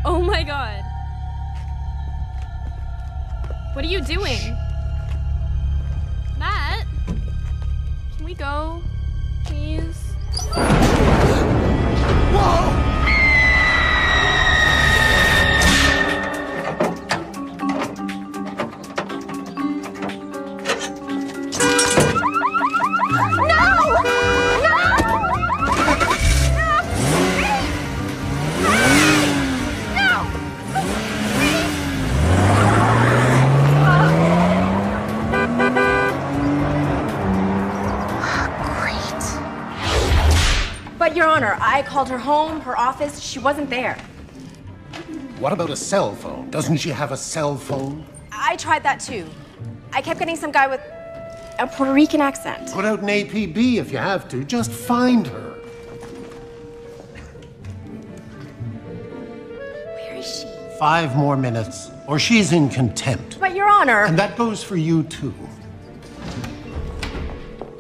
Oh my god. What are you doing? Matt? Can we go? Please? Whoa! But, Your Honor, I called her home, her office. She wasn't there. What about a cell phone? Doesn't she have a cell phone? I tried that too. I kept getting some guy with a Puerto Rican accent. Put out an APB if you have to. Just find her. Where is she? 5 more minutes, or she's in contempt. But, Your Honor... And that goes for you, too.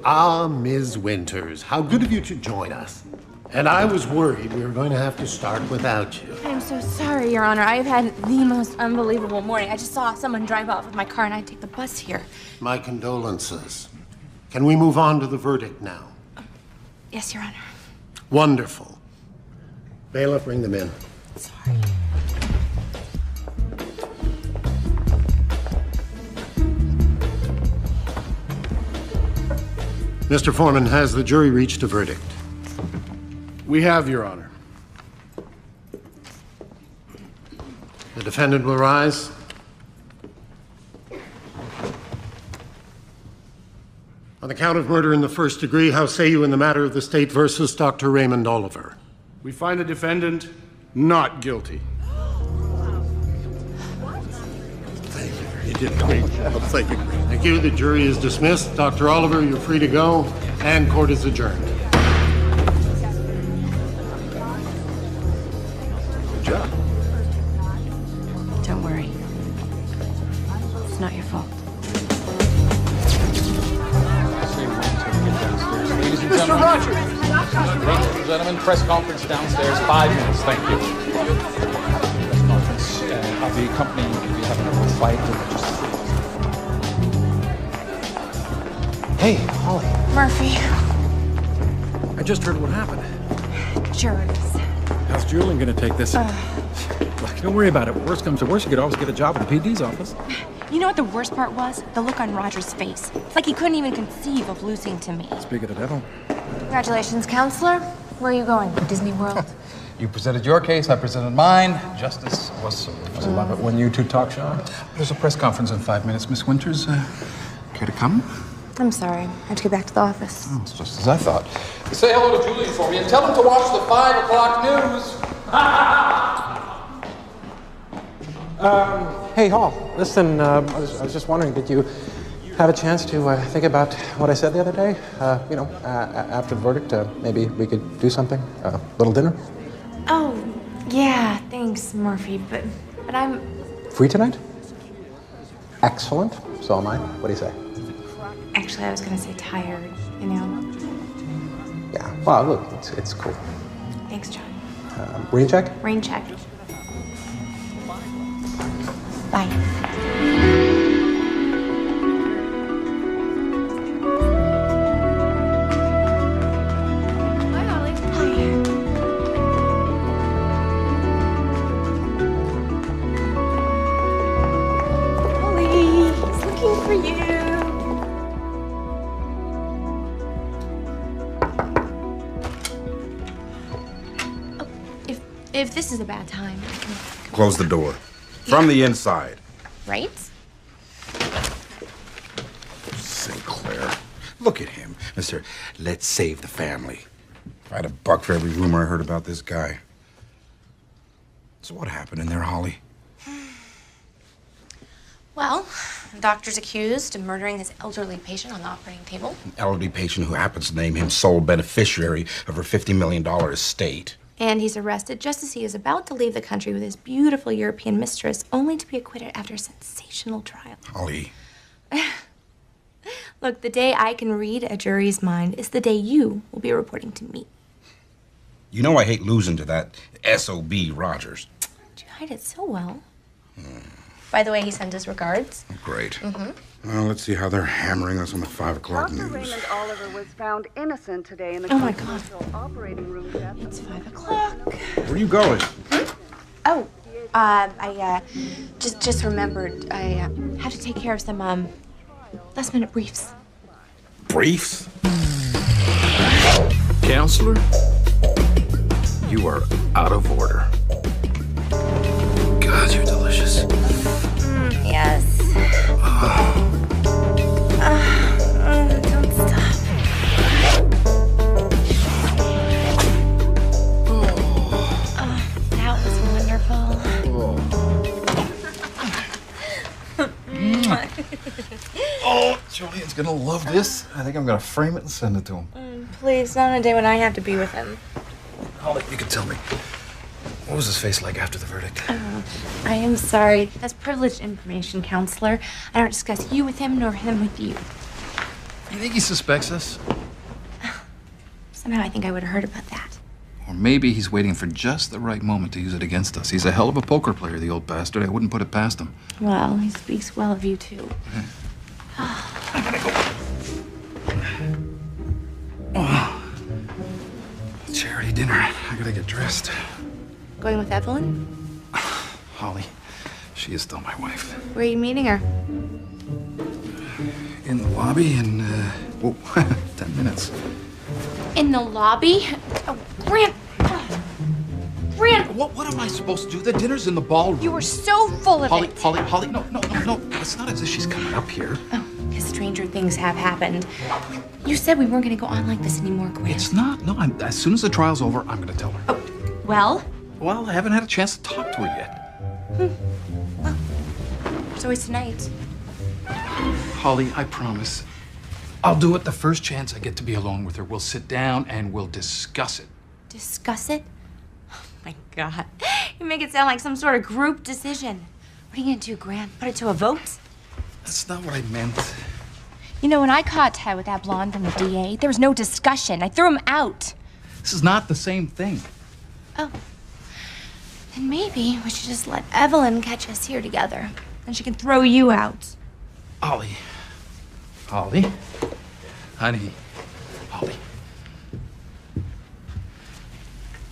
Ah, Ms. Winters, how good of you to join us. And I was worried we were going to have to start without you. I'm so sorry, Your Honor. I've had the most unbelievable morning. I just saw someone drive off with my car and I had to take the bus here. My condolences. Can we move on to the verdict now? Yes, Your Honor. Wonderful. Bailiff, bring them in. Sorry. Mr. Foreman, has the jury reached a verdict? We have, Your Honor. The defendant will rise. On the count of murder in the first degree, how say you in the matter of the state versus Dr. Raymond Oliver? We find the defendant not guilty. Thank you. You did great. Thank you. Thank you. The jury is dismissed. Dr. Oliver, you're free to go, and court is adjourned. Good job. Don't worry. It's not your fault. Ladies and gentlemen, ladies and gentlemen, press conference downstairs, 5 minutes, thank you. Press conference, of the company, if you haven't a fight, Hey, Holly. Murphy. I just heard what happened. Jurors. How's Julian gonna take this? Look, don't worry about it. Worst comes to worst, you could always get a job at the PD's office. You know what the worst part was? The look on Roger's face. It's like he couldn't even conceive of losing to me. Speak of the devil. Congratulations, counselor. Where are you going? Disney World? You presented your case, I presented mine. Justice was served. I love it when you two talk, Sean. There's a press conference in 5 minutes. Miss Winters, care to come? I'm sorry. I have to get back to the office. Oh, it's just as I thought. Say hello to Julian for me and tell him to watch the 5 o'clock news. Hey, Hall. Listen, I was just wondering, did you have a chance to think about what I said the other day? After the verdict, maybe we could do something? A little dinner? Oh, yeah. Thanks, Murphy. But I'm... Free tonight? Excellent. So am I. What do you say? Actually, I was going to say tired, you know? Yeah. Well, look, it's cool. Thanks, John. Rain check? Rain check. Bye. Hi, Holly. Hi. Holly, he's looking for you. If this is a bad time, I can... Close the door. From the inside. Right? Sinclair. Look at him. Mr. Let's save the family. If I had a buck for every rumor I heard about this guy. So what happened in there, Holly? Well, the doctor's accused of murdering his elderly patient on the operating table. An elderly patient who happens to name him sole beneficiary of her $50 million estate. And he's arrested just as he is about to leave the country with his beautiful European mistress, only to be acquitted after a sensational trial. Holly. Look, the day I can read a jury's mind is the day you will be reporting to me. You know I hate losing to that S.O.B. Rogers. You hide it so well. By the way, he sent his regards. Oh, great. Well, let's see how they're hammering us on the 5 o'clock Dr. news. Raymond Oliver was found innocent today in the Oh my God. operating room death. It's 5 o'clock. Where are you going? Oh, I just remembered I have to take care of some last-minute briefs. Briefs? Counselor, you are out of order. God, you're delicious. Yes. Don't stop. That was wonderful. Oh, Julian's gonna love this. I think I'm gonna frame it and send it to him. Please, not on a day when I have to be with him. Holly, you can tell me. What was his face like after the verdict? I am sorry. That's privileged information, counselor. I don't discuss you with him nor him with you. You think he suspects us? Somehow I think I would have heard about that. Or maybe he's waiting for just the right moment to use it against us. He's a hell of a poker player, the old bastard. I wouldn't put it past him. Well, he speaks well of you, too. I gotta go. Oh. Charity dinner. I gotta get dressed. Going with Evelyn? Holly, she is still my wife. Where are you meeting her? In the lobby in, 10 minutes. In the lobby? Oh, Grant! Grant! What am I supposed to do? The dinner's in the ballroom. You were so full of Holly, it. Holly, no. It's not as if she's coming up here. Oh, because stranger things have happened. You said we weren't going to go on like this anymore, Grant. It's not. No, as soon as the trial's over, I'm going to tell her. Oh, well? Well, I haven't had a chance to talk to her yet. Well, it's always tonight. Holly, I promise. I'll do it the first chance I get to be alone with her. We'll sit down and we'll discuss it. Discuss it? Oh, my God. You make it sound like some sort of group decision. What are you going to do, Grant? Put it to a vote? That's not what I meant. You know, when I caught Ted with that blonde from the DA, there was no discussion. I threw him out. This is not the same thing. Oh. Then maybe we should just let Evelyn catch us here together. Then she can throw you out. Holly. Honey. Holly.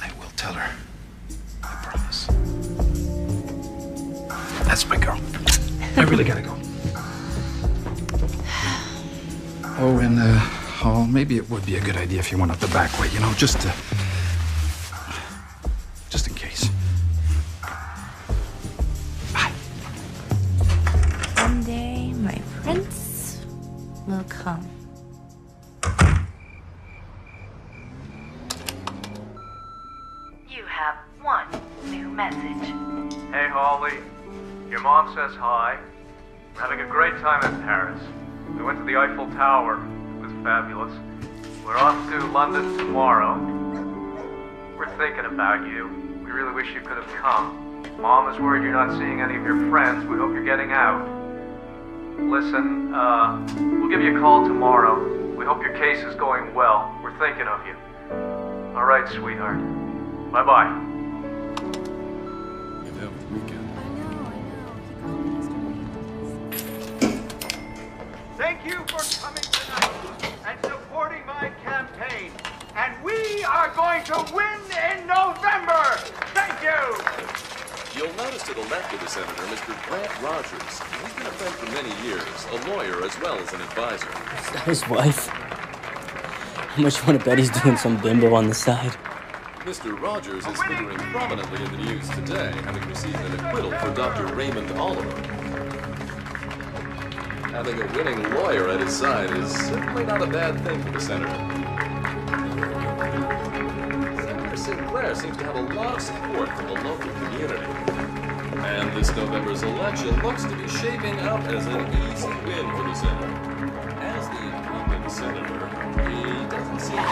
I will tell her. I promise. That's my girl. I really gotta go. Oh, and, maybe it would be a good idea if you went up the back way, just in case. Bye. One day, my prince will come. You have one new message. Hey, Holly. Your mom says hi. We're having a great time in Paris. We went to the Eiffel Tower. It was fabulous. We're off to London tomorrow. We're thinking about you. We really wish you could have come. Mom is worried you're not seeing any of your friends. We hope you're getting out. Listen, we'll give you a call tomorrow. We hope your case is going well. We're thinking of you. All right, sweetheart. Bye-bye. Thank you for coming tonight and supporting my campaign. And we are going to win in November. Thank you. You'll notice to the left of the senator, Mr. Grant Rogers. He's been a friend for many years, a lawyer as well as an advisor. Is that his wife? How much you want to bet he's doing some bimbo on the side? Mr. Rogers is figuring prominently in the news today, having received an acquittal for Dr. Raymond Oliver. Having a winning lawyer at his side is certainly not a bad thing for the senator. Senator Sinclair seems to have a lot of support from the local community. And this November's election looks to be shaping up as an easy win for the senator. As the incumbent senator, he doesn't seem to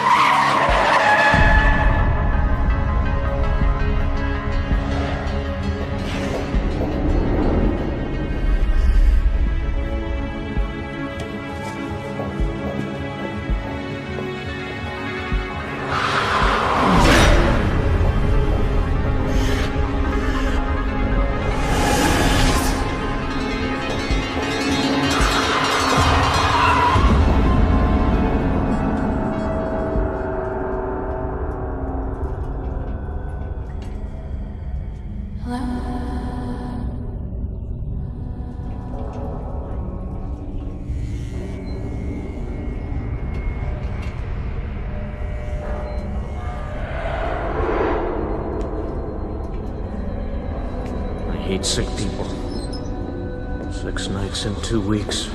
need sick people. 6 nights in 2 weeks.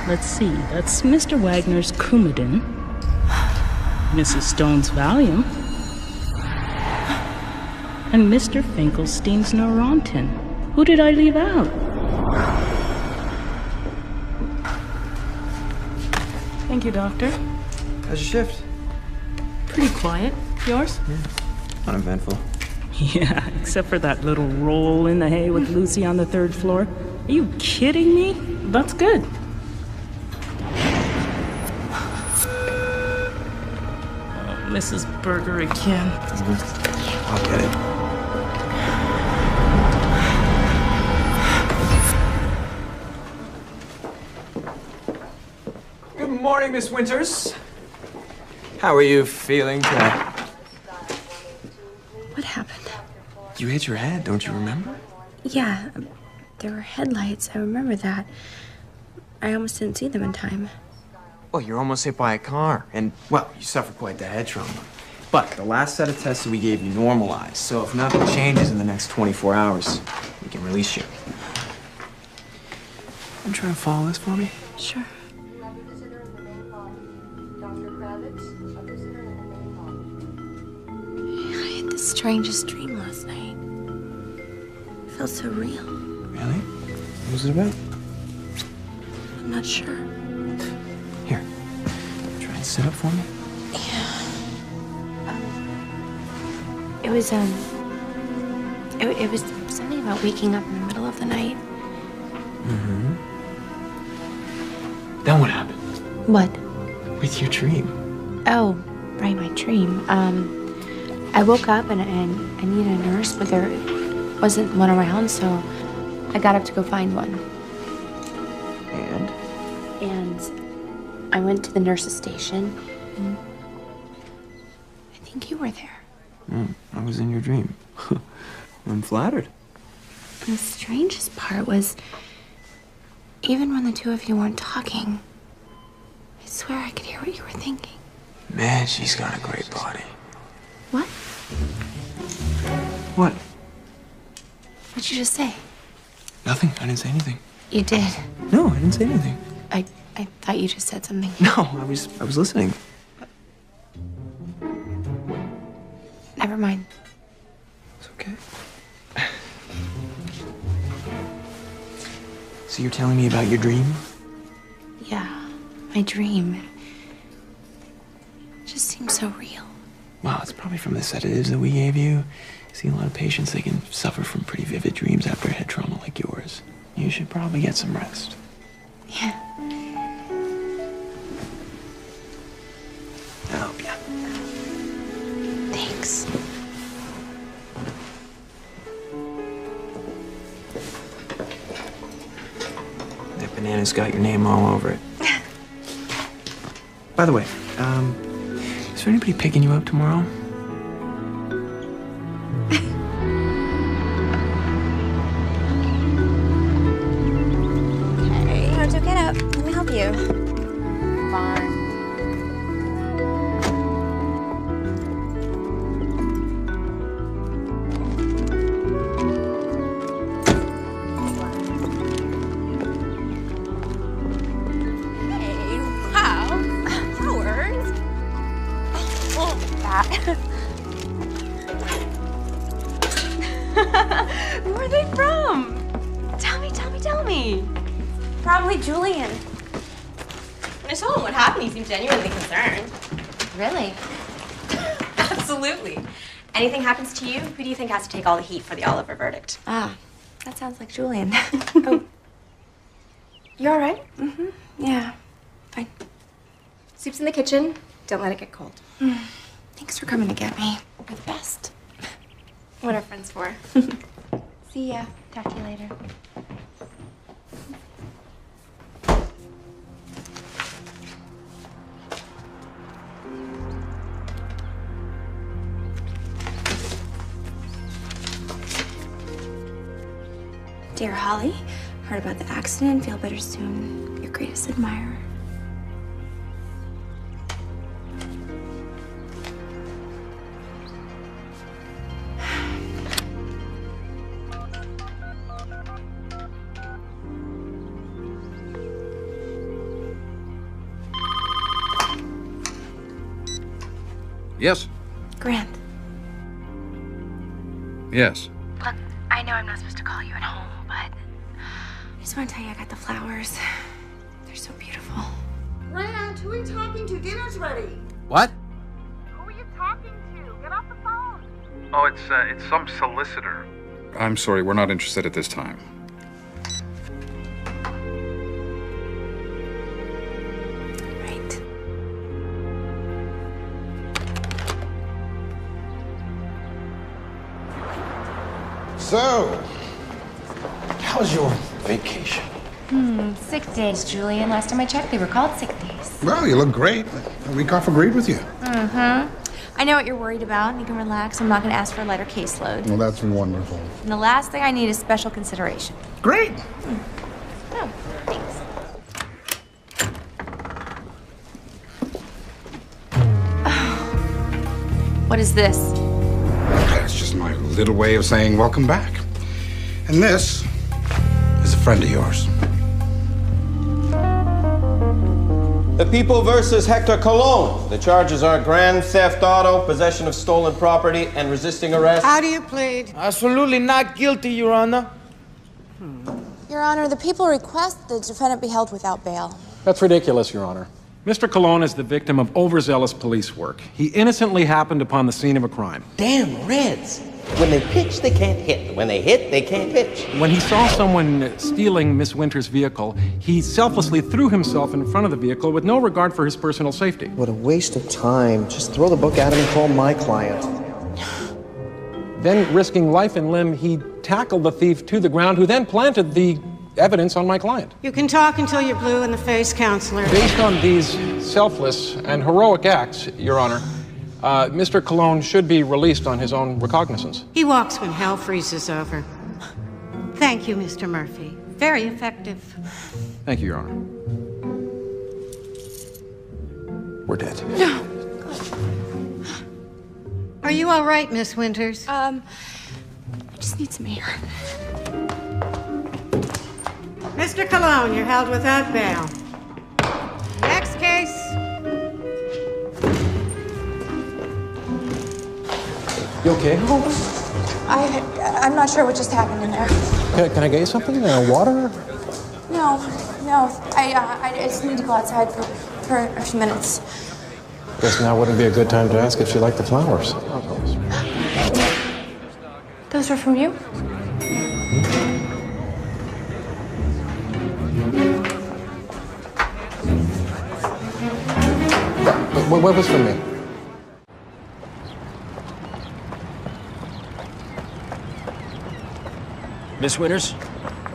Let's see, that's Mr. Wagner's Coumadin, Mrs. Stone's Valium, and Mr. Finkelstein's Neurontin. Who did I leave out? Thank you, Doctor. How's your shift? Pretty quiet. Yours? Uneventful. Yeah, except for that little roll in the hay with Lucy on the 3rd floor. Are you kidding me? That's good. Mrs. Berger again. I'll get it. Good morning, Miss Winters. How are you feeling today? What happened? You hit your head, don't you remember? Yeah, there were headlights. I remember that. I almost didn't see them in time. Well, you're almost hit by a car, and, well, you suffered quite the head trauma. But the last set of tests that we gave you normalized, so if nothing changes in the next 24 hours, we can release you. I'm trying to follow this for me. Sure. I had the strangest dream last night. It felt so real. Really? What was it about? I'm not sure. Here, try and sit up for me. It was, it was something about waking up in the middle of the night. Mm-hmm. Then what happened? What? With your dream. Oh, right, my dream. I woke up and I needed a nurse, but there wasn't one around, so I got up to go find one. And I went to the nurse's station, and I think you were there. I was in your dream. I'm flattered. And the strangest part was, even when the two of you weren't talking, I swear I could hear what you were thinking. Man, she's got a great body. What? What? What'd you just say? Nothing. I didn't say anything. You did. No, I didn't say anything. I thought you just said something. No, I was listening. Never mind. It's okay. So you're telling me about your dream? Yeah, my dream. It just seems so real. Well, it's probably from the sedatives that we gave you. See, a lot of patients, they can suffer from pretty vivid dreams after head trauma like yours. You should probably get some rest. Yeah. I'll help you. Thanks. That banana's got your name all over it. By the way, is there anybody picking you up tomorrow? Okay, Hunter, get up. Let me help you. Fine. Who are they from? Tell me. Probably Julian. When I told him what happened, he seemed genuinely concerned. Really? Absolutely. anything happens to you, who do you think has to take all the heat for the Oliver verdict? Ah, that sounds like Julian. Oh. You all right? Mm-hmm. Yeah, fine. Soup's in the kitchen. Don't let it get cold. Thanks for coming to get me. You're the best. What are friends for? See ya. Talk to you later. Dear Holly, heard about the accident. Feel better soon. Your greatest admirer. Yes? Grant. Yes. Look, I know I'm not supposed to call you at home, but I just want to tell you I got the flowers. They're so beautiful. Grant, who are you talking to? Dinner's ready. What? Who are you talking to? Get off the phone. Oh, it's some solicitor. I'm sorry, we're not interested at this time. Right. So, how's your vacation? 6 days, Julian. Last time I checked, they were called sick days. Well, you look great. A week off agreed with you. Mm-hmm. I know what you're worried about. You can relax. I'm not going to ask for a lighter caseload. Well, that's wonderful. And the last thing I need is special consideration. Great. Oh, thanks. What is this? That's just my little way of saying welcome back. And this is a friend of yours. The People versus Hector Colon. The charges are grand theft auto, possession of stolen property, and resisting arrest. How do you plead? Absolutely not guilty, Your Honor. Your Honor, the people request the defendant be held without bail. That's ridiculous, Your Honor. Mr. Colon is the victim of overzealous police work. He innocently happened upon the scene of a crime. Damn Reds. When they pitch, they can't hit. When they hit, they can't pitch. When he saw someone stealing Miss Winter's vehicle, he selflessly threw himself in front of the vehicle with no regard for his personal safety. What a waste of time. Just throw the book at him and call my client. Then, risking life and limb, he tackled the thief to the ground, who then planted the evidence on my client. You can talk until you're blue in the face, counselor. Based on these selfless and heroic acts, Your Honor, Mr. Colon should be released on his own recognizance. He walks when hell freezes over. Thank you, Mr. Murphy. Very effective. Thank you, Your Honor. We're dead. No. Are you all right, Miss Winters? I just need some air. Mr. Colon, you're held without bail. Next case. You okay? I'm not sure what just happened in there. Can I get you something? Water? No. I just need to go outside for a few minutes. Guess now wouldn't be a good time to ask if she liked the flowers. Those were from you? What was from me? Miss Winters?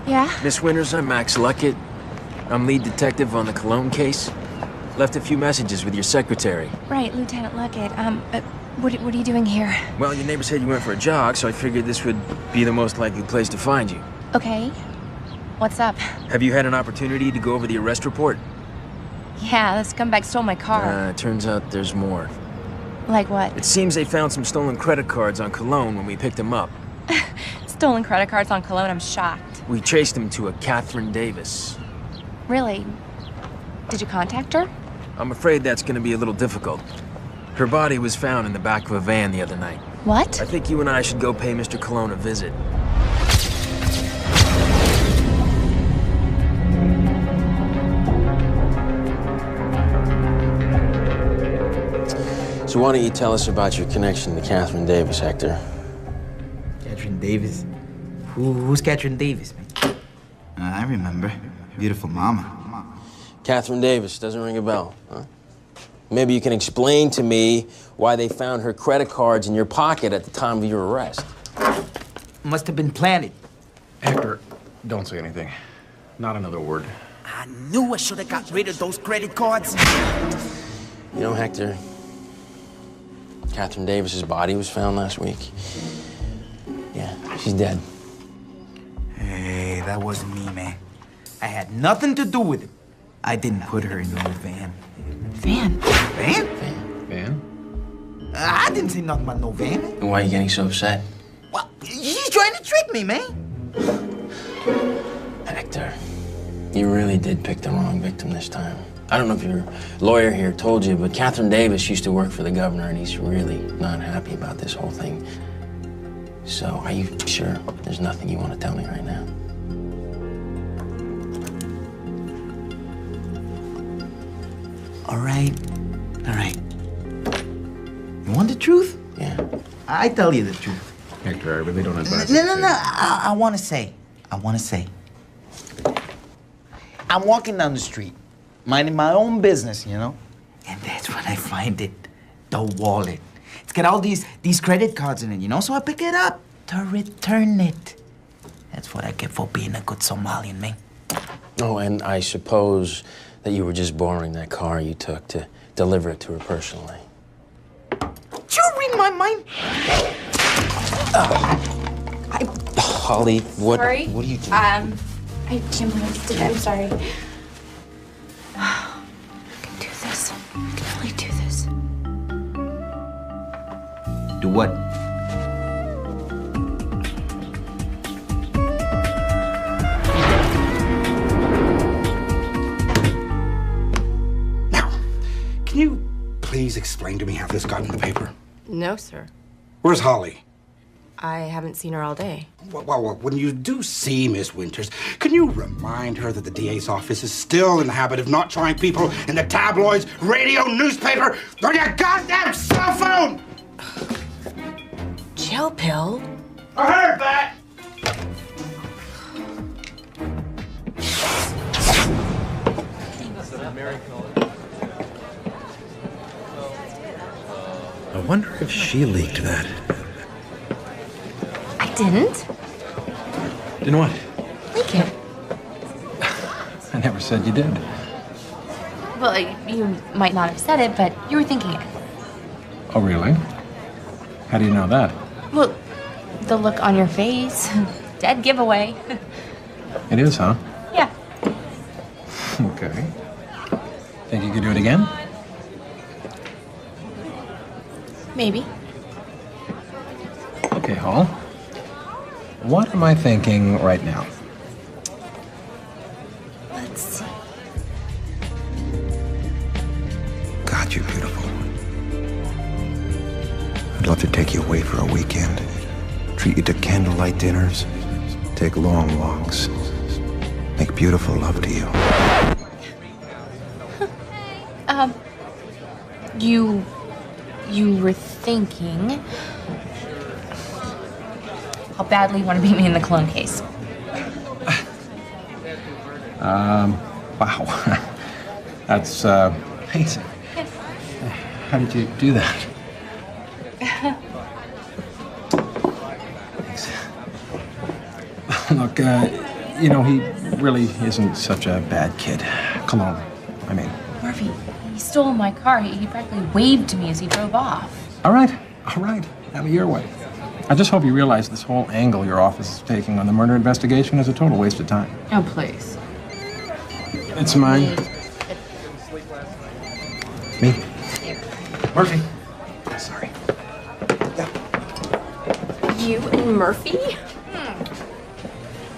Yeah? Miss Winters, I'm Max Luckett. I'm lead detective on the Cologne case. Left a few messages with your secretary. Right, Lieutenant Luckett. What are you doing here? Well, your neighbor said you went for a jog, so I figured this would be the most likely place to find you. Okay. What's up? Have you had an opportunity to go over the arrest report? Yeah, the scumbag stole my car. Turns out there's more. Like what? It seems they found some stolen credit cards on Cologne when we picked them up. Stolen credit cards on Cologne, I'm shocked. We traced them to a Catherine Davis. Really? Did you contact her? I'm afraid that's going to be a little difficult. Her body was found in the back of a van the other night. What? I think you and I should go pay Mr. Cologne a visit. So why don't you tell us about your connection to Catherine Davis, Hector? Catherine Davis? Who's Catherine Davis, man? I remember. Beautiful mama. Catherine Davis, doesn't ring a bell, huh? Maybe you can explain to me why they found her credit cards in your pocket at the time of your arrest. Must have been planted. Hector, don't say anything. Not another word. I knew I should have got rid of those credit cards. You know, Hector, Catherine Davis's body was found last week. Yeah, she's dead. Hey, that wasn't me, man. I had nothing to do with it. I didn't put her in no van. Van? Van? Van? I didn't say nothing about no van. And why are you getting so upset? Well, he's trying to trick me, man. Hector, you really did pick the wrong victim this time. I don't know if your lawyer here told you, but Catherine Davis used to work for the governor, and he's really not happy about this whole thing. So, are you sure there's nothing you want to tell me right now? All right. You want the truth? Yeah. I tell you the truth. Hector, I really don't advise No. it. I want to say. I'm walking down the street, minding my own business, you know? And that's when I find it. The wallet. It's got all these credit cards in it, you know? So I pick it up to return it. That's what I get for being a good Somalian, man. Oh, and I suppose that you were just borrowing that car you took to deliver it to her personally. Did you read my mind? Holly, what are you doing? I can't believe I did it. I'm sorry. I can do this. I can really do this. Do what? Can you please explain to me how this got in the paper? No, sir. Where's Holly? I haven't seen her all day. Well, when you do see Miss Winters, can you remind her that the DA's office is still in the habit of not trying people in the tabloids, radio, newspaper, or your goddamn cell phone? Chill pill? I heard that! I wonder if she leaked that. I didn't. Didn't what? Leak it. I never said you did. Well, you might not have said it, but you were thinking it. Oh, really? How do you know that? Well, the look on your face. Dead giveaway. It is, huh? Yeah. Okay. Think you could do it again? Maybe. Okay, Hall. What am I thinking right now? Let's see. God, you're beautiful. I'd love to take you away for a weekend. Treat you to candlelight dinners. Take long walks. Make beautiful love to you. You were thinking how badly you want to beat me in the cologne case. Wow. That's, amazing. How did you do that? Thanks. Look, you know, he really isn't such a bad kid. Cologne, I mean. Murphy, he stole my car. He practically waved to me as he drove off. All right. Have it your way. I just hope you realize this whole angle your office is taking on the murder investigation is a total waste of time. Oh, please. It's mine. Me. Murphy. Sorry. You and Murphy?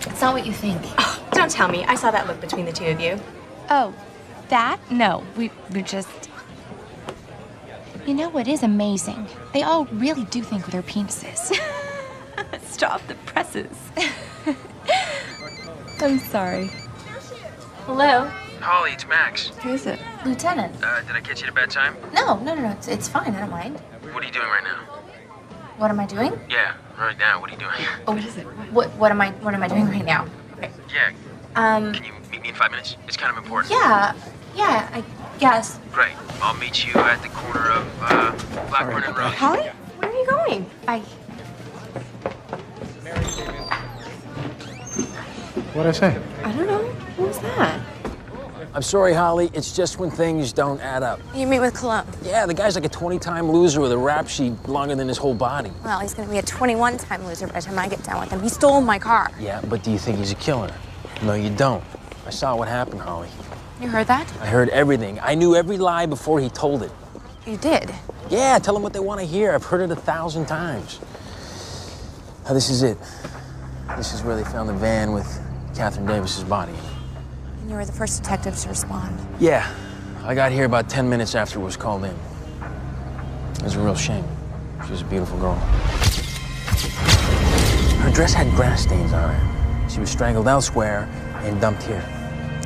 It's not what you think. Oh, don't tell me. I saw that look between the two of you. Oh, that? No, we're just... You know what is amazing? They all really do think with their penises. Stop the presses. I'm sorry. Hello? Holly, it's Max. Who is it? Lieutenant. Did I catch you at a bad time? No. It's fine. I don't mind. What are you doing right now? What am I doing? Yeah, right now. What are you doing? Oh, what is it? What am I doing right now? Yeah. Can you meet me in 5 minutes? It's kind of important. Yeah, I guess. Great. I'll meet you at the corner of Blackburn and Road. Holly, where are you going? Bye. What'd I say? I don't know. What was that? I'm sorry, Holly. It's just when things don't add up. You meet with Cologne. Yeah, the guy's like a 20-time loser with a rap sheet longer than his whole body. Well, he's gonna be a 21-time loser by the time I get done with him. He stole my car. Yeah, but do you think he's a killer? No, you don't. I saw what happened, Holly. You heard that? I heard everything. I knew every lie before he told it. You did? Yeah, tell them what they want to hear. I've heard it 1,000 times. Now, this is it. This is where they found the van with Catherine Davis's body in it. And you were the first detective to respond. Yeah, I got here about 10 minutes after it was called in. It was a real shame. She was a beautiful girl. Her dress had grass stains on it. She was strangled elsewhere and dumped here.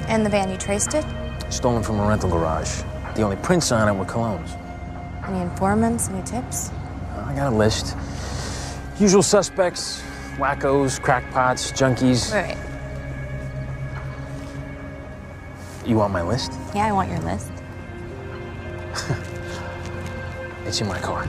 And the van, you traced it? Stolen from a rental garage. The only prints on it were Cologne's. Any informants, any tips? I got a list. Usual suspects, wackos, crackpots, junkies. Wait. You want my list? Yeah, I want your list. It's in my car.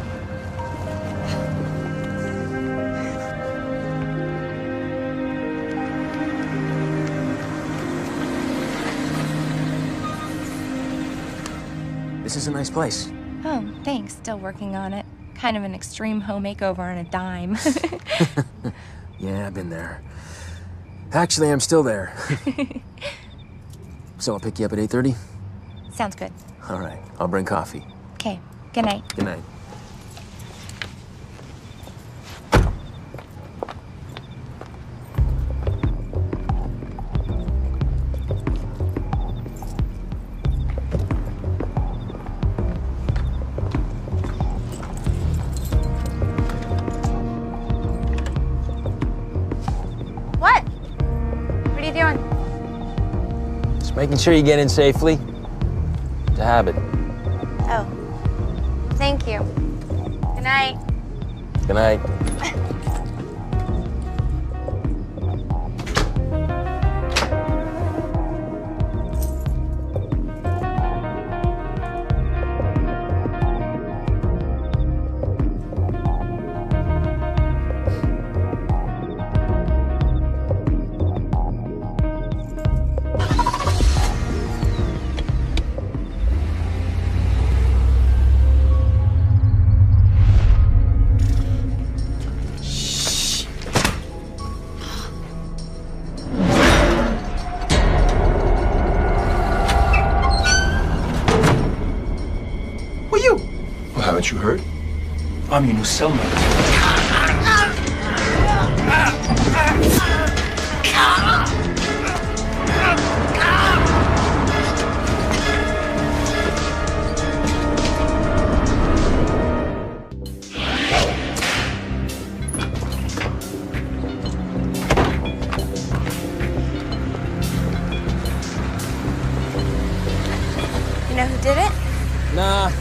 This is a nice place. Oh, thanks. Still working on it. Kind of an extreme home makeover on a dime. Yeah, I've been there. Actually, I'm still there. So I'll pick you up at 8:30? Sounds good. All right, I'll bring coffee. Okay, good night. Good night. What? What are you doing? Just making sure you get in safely. It's a habit. Oh. Thank you. Good night. Good night. Haven't you heard? I'm your new cellmate. You know who did it? Nah,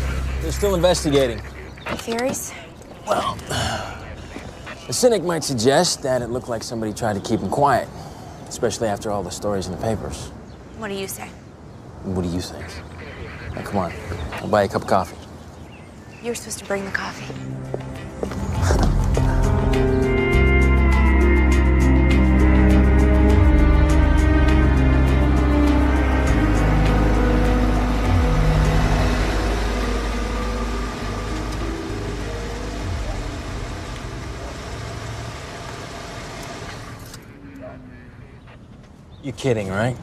they're still investigating. Any theories? Well, a cynic might suggest that it looked like somebody tried to keep him quiet, especially after all the stories in the papers. What do you say? What do you think? Now, come on, I'll buy you a cup of coffee. You were supposed to bring the coffee. You're kidding, right?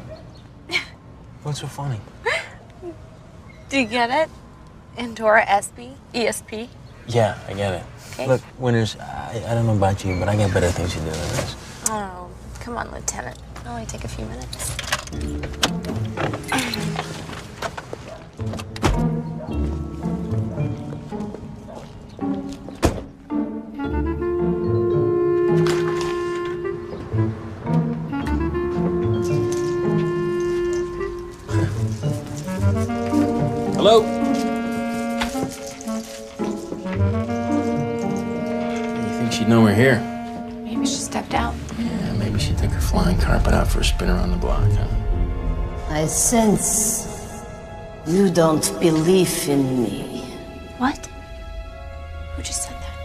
What's so funny? Do you get it? Endora SB? ESP? Yeah, I get it. Okay. Look, Winters, I don't know about you, but I got better things to do than this. Oh, come on, Lieutenant. It'll only take a few minutes. Hello? You think she'd know we're here? Maybe she stepped out. Yeah, maybe she took her flying carpet out for a spin around the block, huh? I sense you don't believe in me. What? Who just said that?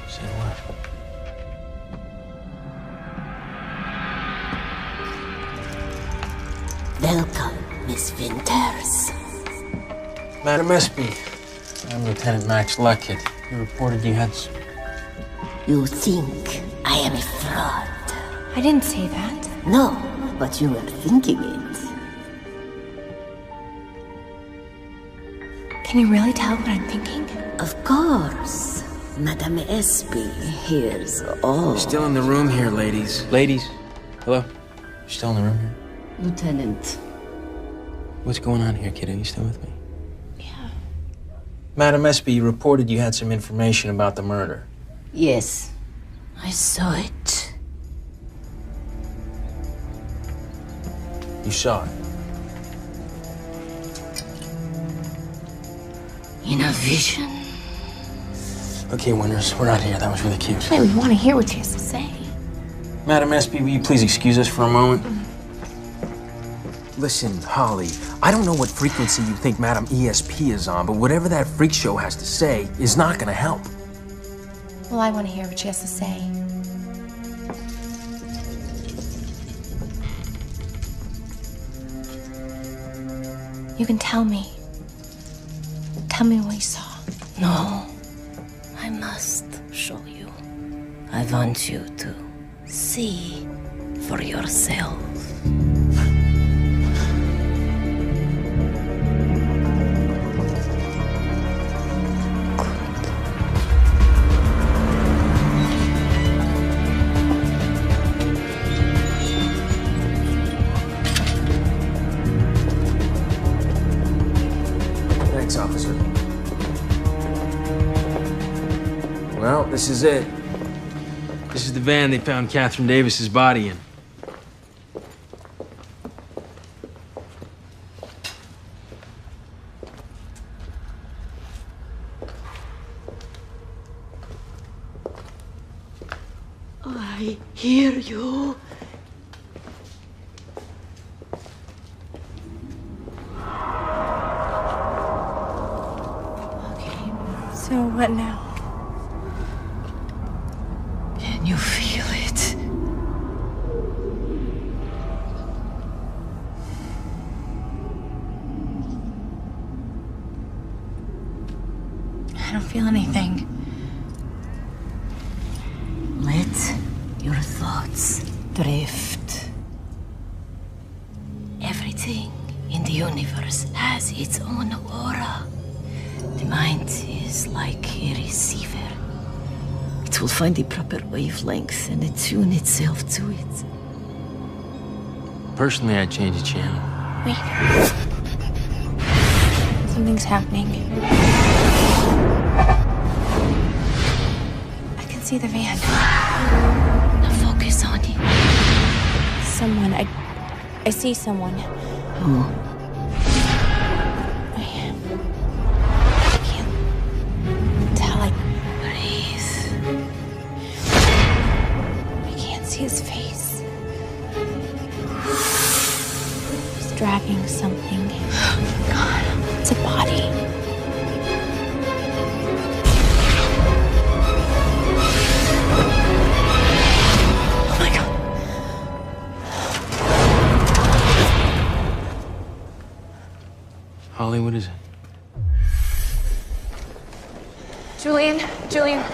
Said what? Welcome, Miss Winters. Madam SB, I'm Lieutenant Max Luckett. You reported you had... You think I am a fraud? I didn't say that. No, but you were thinking it. Can you really tell what I'm thinking? Of course. Madame SB hears all. You're still in the room here, ladies. Ladies, hello? You're still in the room here? Lieutenant. What's going on here, kid? Are you still with me? Yeah. Madam SB, you reported you had some information about the murder. Yes, I saw it. You saw it? In a vision. Okay, Winters, we're out here. That was really cute. Wait, we want to hear what she has to say. Madam SB, will you please excuse us for a moment? Listen, Holly, I don't know what frequency you think Madam ESP is on, but whatever that freak show has to say is not gonna help. Well, I want to hear what she has to say. You can tell me. Tell me what you saw. No, I must show you. I want you to see for yourself. Thanks, officer. Well, this is it. This is the van they found Catherine Davis's body in. I hear you. So what now? Can you feel it? I don't feel anything. Let your thoughts drift. Everything in the universe has its own aura. The mind is like a receiver. It will find the proper wavelength and attune itself to it. Personally, I'd change the channel. Wait. Something's happening. I can see the van. Now focus on it. Someone. I see someone. Who? His face. He's dragging something. God, it's a body. Oh my God. Holly, what is it? Julian.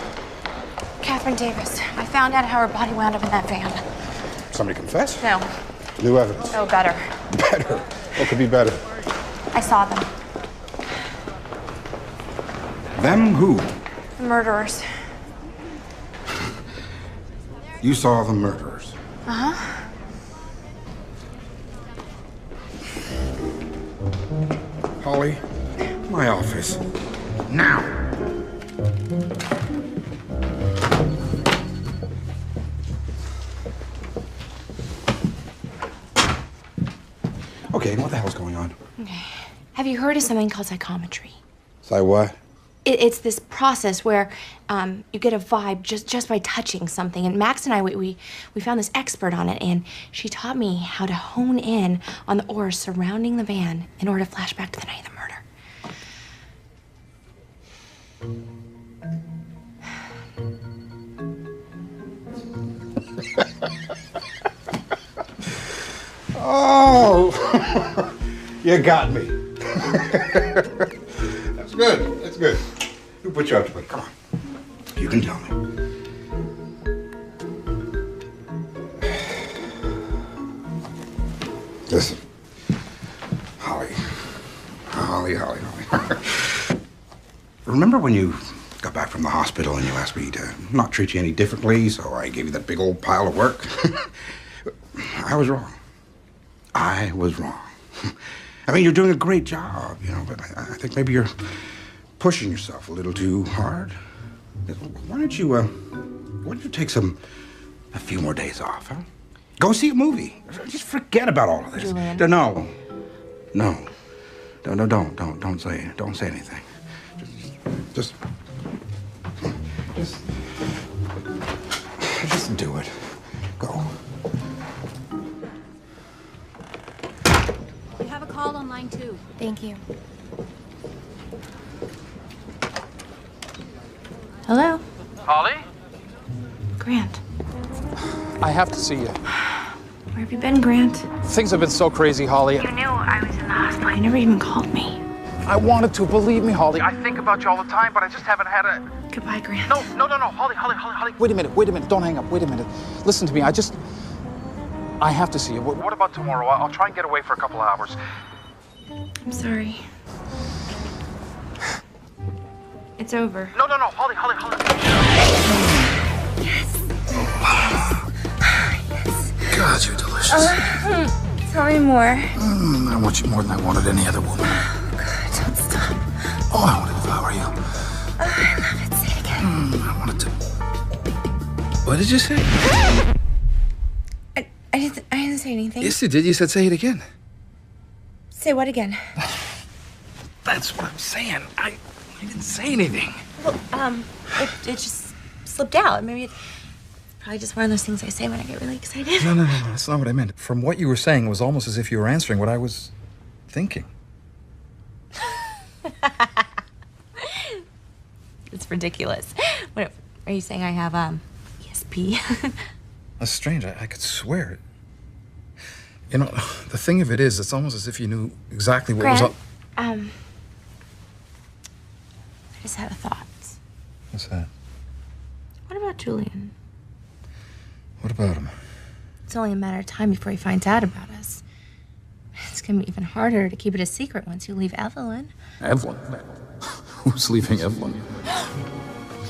Catherine Davis. I found out how her body wound up in that van. Somebody confess? No. New evidence. No, better. Better? What could be better? I saw them. Them who? The murderers. You saw the murderers. Uh-huh. Holly, my office. Now! Okay, what the hell's going on? Okay. Have you heard of something called psychometry? Say what? It's this process where you get a vibe just by touching something. And Max and I, we found this expert on it, and she taught me how to hone in on the auras surrounding the van in order to flash back to the night of the murder. Oh, you got me. That's good. That's good. Who put you out to bed? Come on. You can tell me. Listen, Holly. Remember when you got back from the hospital and you asked me to not treat you any differently, so I gave you that big old pile of work? I was wrong. I mean, you're doing a great job, you know, but I think maybe you're pushing yourself a little too hard. Why don't you take a few more days off, huh? Go see a movie. Just forget about all of this. Julian. No, don't say anything. Just do it. Go. You have a call on line 2. Thank you. Hello? Holly? Grant. I have to see you. Where have you been, Grant? Things have been so crazy, Holly. You knew I was in the hospital. You never even called me. I wanted to, believe me, Holly. I think about you all the time, but I just haven't had a... Goodbye, Grant. No, Holly. Wait a minute. Don't hang up. Wait a minute. Listen to me. I have to see you. What about tomorrow? I'll try and get away for a couple of hours. I'm sorry. It's over. No, Holly. God, you're delicious. Tell me more. I want you more than I wanted any other woman. God, don't stop. Oh, I want to devour you. I love it. Say it again. I wanted to... What did you say? I didn't say anything. Yes, you did. You said say it again. Say what again? That's what I'm saying. I didn't say anything. Well, it just slipped out. Maybe it's probably just one of those things I say when I get really excited. No. That's not what I meant. From what you were saying, it was almost as if you were answering what I was thinking. It's ridiculous. What are you saying? I have ESP? That's strange. I could swear it. You know, the thing of it is, it's almost as if you knew exactly what was up. I just had a thought. What's that? What about Julian? What about him? It's only a matter of time before he finds out about us. It's gonna be even harder to keep it a secret once you leave Evelyn. Evelyn? Who's leaving Evelyn?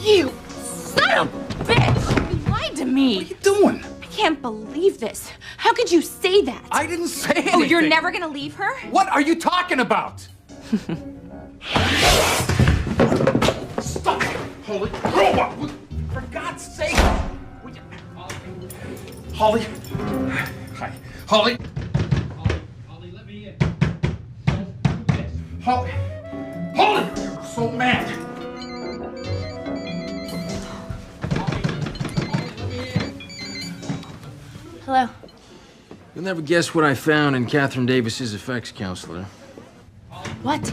You son of a bitch! You lied to me! What are you doing? I can't believe this. How could you say that? I didn't say anything. Oh, you're never gonna leave her? What are you talking about? Stop it, Holly. Grow up! For God's sake! Holly? Hi. Holly? Holly, let me in. Don't do this. Holly! You're so mad! Hello. You'll never guess what I found in Catherine Davis's effects counselor. What?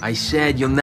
I said you'll never...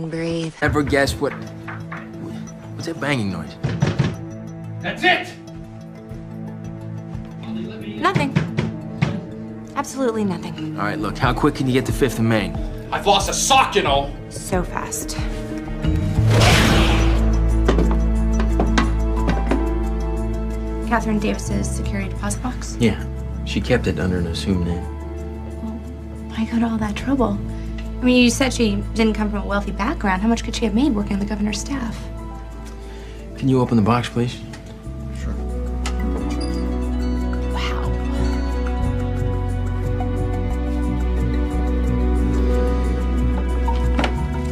and breathe. Ever guess what? What's that banging noise? That's it! Nothing. Absolutely nothing. All right, look, how quick can you get to 5th and Main? I've lost a sock, you know. So fast. Catherine Davis's security deposit box? Yeah, she kept it under an assumed name. Why go to all that trouble? I mean, you said she didn't come from a wealthy background. How much could she have made working on the governor's staff? Can you open the box, please? Wow.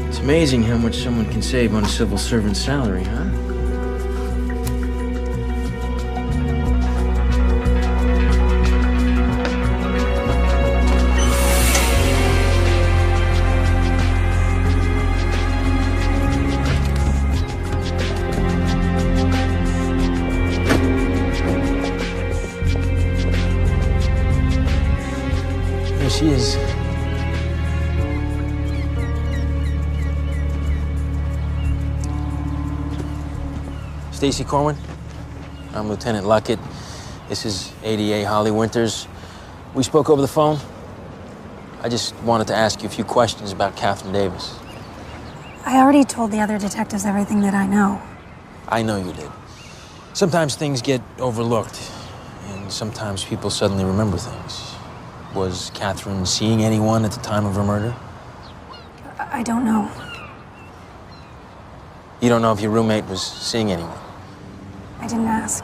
It's amazing how much someone can save on a civil servant's salary, huh? There she is. Stacy Corwin. I'm Lieutenant Luckett. This is ADA Holly Winters. We spoke over the phone. I just wanted to ask you a few questions about Catherine Davis. I already told the other detectives everything that I know. I know you did. Sometimes things get overlooked, and sometimes people suddenly remember things. Was Catherine seeing anyone at the time of her murder? I don't know. You don't know if your roommate was seeing anyone? I didn't ask.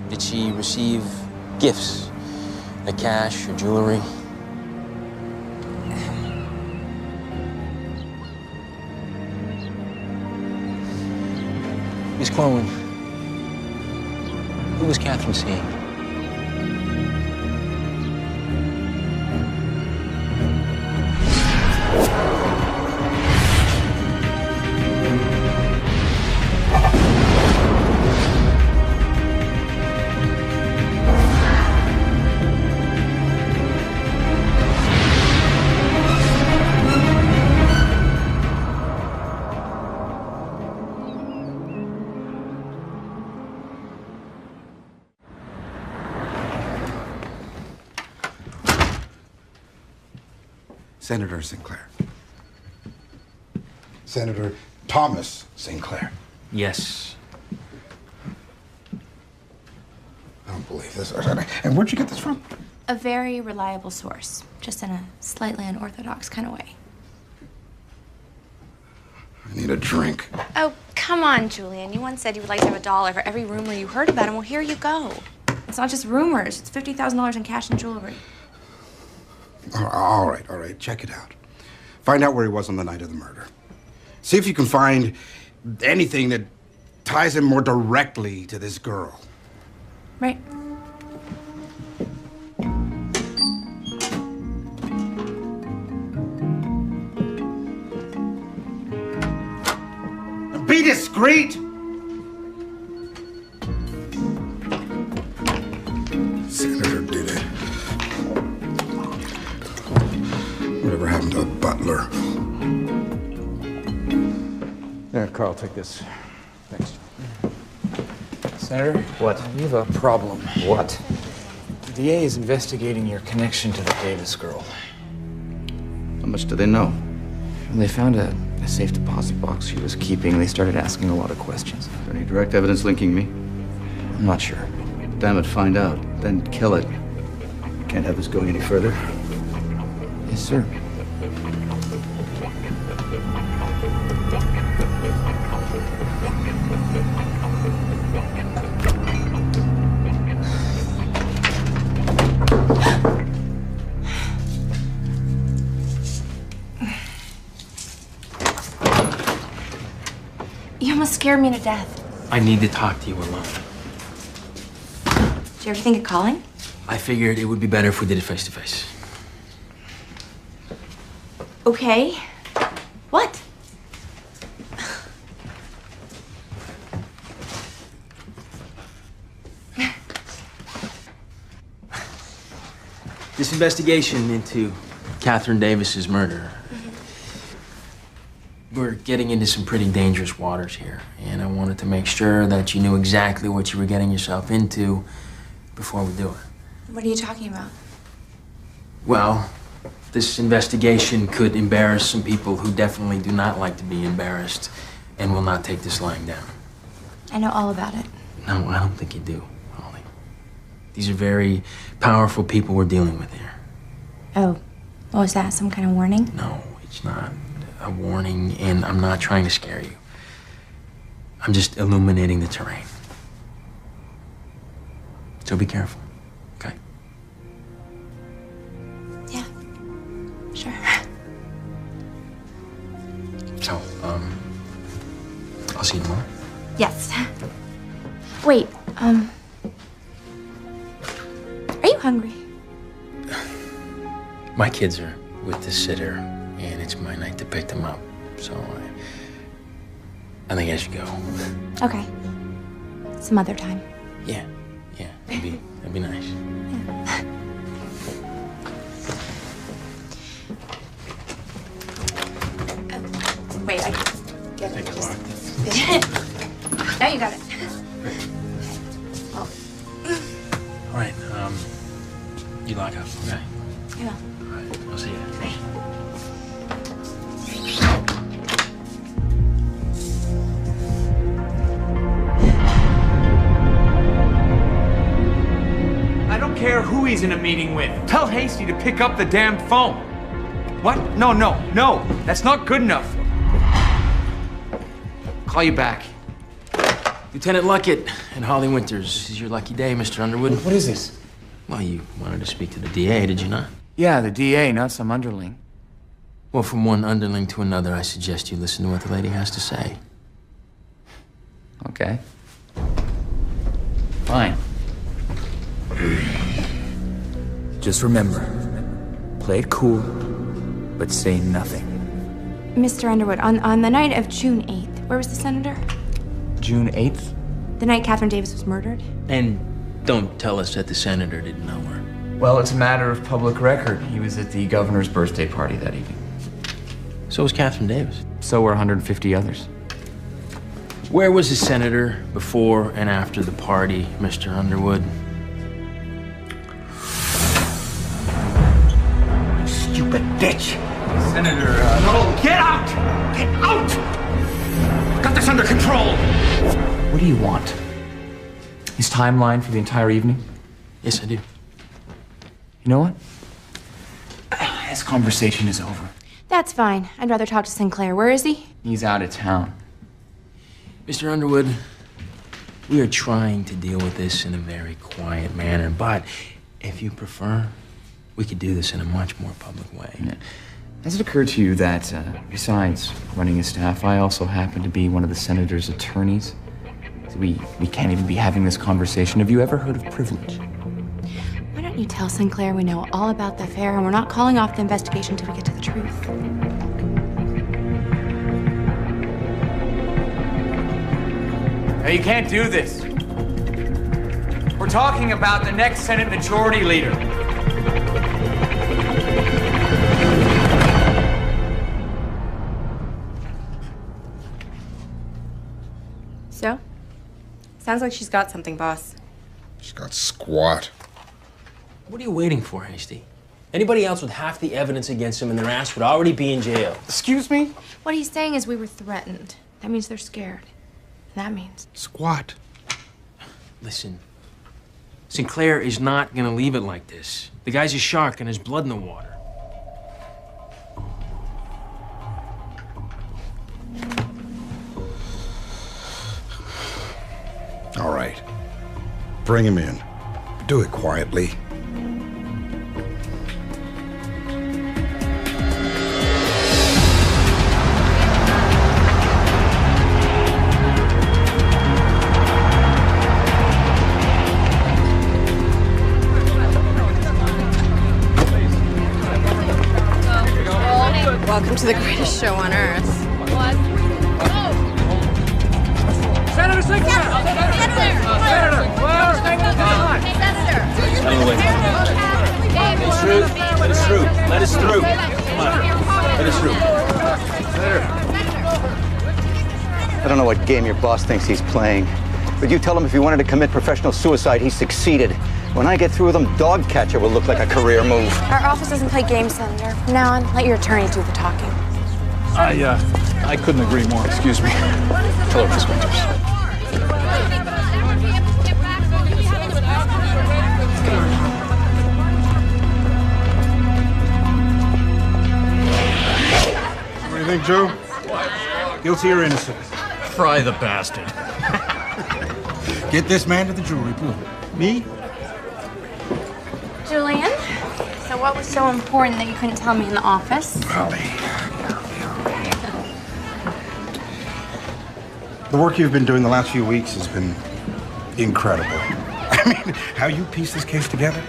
Did she receive gifts? Like cash or jewelry? Miss Corwin, who was Catherine seeing? Senator Sinclair. Senator Thomas Sinclair. Yes. I don't believe this. And where'd you get this from? A very reliable source, just in a slightly unorthodox kind of way. I need a drink. Oh, come on, Julian. You once said you would like to have $1 for every rumor you heard about him. Well, here you go. It's not just rumors. It's $50,000 in cash and jewelry. All right. Check it out. Find out where he was on the night of the murder. See if you can find anything that ties him more directly to this girl. Right. Be discreet! Senator did it. Whatever happened to a butler? There, Carl, take this. Thanks. Senator? What? We have a problem. What? The DA is investigating your connection to the Davis girl. How much do they know? They found a safe deposit box she was keeping. They started asking a lot of questions. Is there any direct evidence linking me? I'm not sure. Damn it, find out. Then kill it. Can't have this going any further. Yes, sir. You almost scared me to death. I need to talk to you alone. Did you ever think of calling? I figured it would be better if we did it face to face. Okay. What? This investigation into Catherine Davis's murder. we're getting into some pretty dangerous waters here, and I wanted to make sure that you knew exactly what you were getting yourself into before we do it. What are you talking about? Well, this investigation could embarrass some people who definitely do not like to be embarrassed and will not take this lying down. I know all about it. No, I don't think you do, Holly. These are very powerful people we're dealing with here. Oh, what was that? Some kind of warning? No, it's not a warning, and I'm not trying to scare you. I'm just illuminating the terrain. So be careful, okay? Yeah, sure. So, I'll see you tomorrow. Yes. Wait, are you hungry? My kids are with the sitter, and it's my night to pick them up, so I think I should go. Okay. Some other time. Yeah, that'd be nice. Wait, I get it. Now you got it. Oh. All right, you lock up, okay? I will. All right, I'll see you. Bye. I don't care who he's in a meeting with. Tell Hasty to pick up the damn phone. What? No, that's not good enough. Call you back. Lieutenant Luckett and Holly Winters, this is your lucky day, Mr. Underwood. What is this? Well, you wanted to speak to the DA, did you not? Yeah, the DA, not some underling. Well, from one underling to another, I suggest you listen to what the lady has to say. Okay. Fine. Just remember, play it cool, but say nothing. Mr. Underwood, on the night of June 8th, where was the senator? June 8th? The night Catherine Davis was murdered? And don't tell us that the senator didn't know her. Well, it's a matter of public record. He was at the governor's birthday party that evening. So was Catherine Davis. So were 150 others. Where was the senator before and after the party, Mr. Underwood? Stupid bitch! Senator, no, get out! Get out! Got this under control! What do you want? His timeline for the entire evening? Yes, I do. You know what? This conversation is over. That's fine. I'd rather talk to Sinclair. Where is he? He's out of town. Mr. Underwood, we are trying to deal with this in a very quiet manner, but if you prefer, we could do this in a much more public way. Yeah. Has it occurred to you that, besides running his staff, I also happen to be one of the senator's attorneys? So we can't even be having this conversation. Have you ever heard of privilege? Why don't you tell Sinclair we know all about the affair and we're not calling off the investigation until we get to the truth? Now, you can't do this. We're talking about the next Senate Majority Leader. So? Sounds like she's got something, boss. She's got squat. What are you waiting for, Hasty? Anybody else with half the evidence against him and their ass would already be in jail. Excuse me? What he's saying is we were threatened. That means they're scared. And that means... Squat. Listen, Sinclair is not gonna leave it like this. The guy's a shark and there's blood in the water. All right. Bring him in. Do it quietly. Welcome to the greatest show on earth. Senator Sinclair! Senator! Let us through. Let us through. Come on. Let us through. Senator! I don't know what game your boss thinks he's playing, but you tell him if he wanted to commit professional suicide, he succeeded. When I get through with him, dog catcher will look like a career move. Our office doesn't play games, Senator. From now on, let your attorney do the talking. I couldn't agree more. Excuse me. Hello, Miss Winters. What do you think, Joe? Guilty or innocent? Fry the bastard. Get this man to the jewelry pool. Me? Julian, so what was so important that you couldn't tell me in the office? The work you've been doing the last few weeks has been incredible. I mean, how you piece this case together,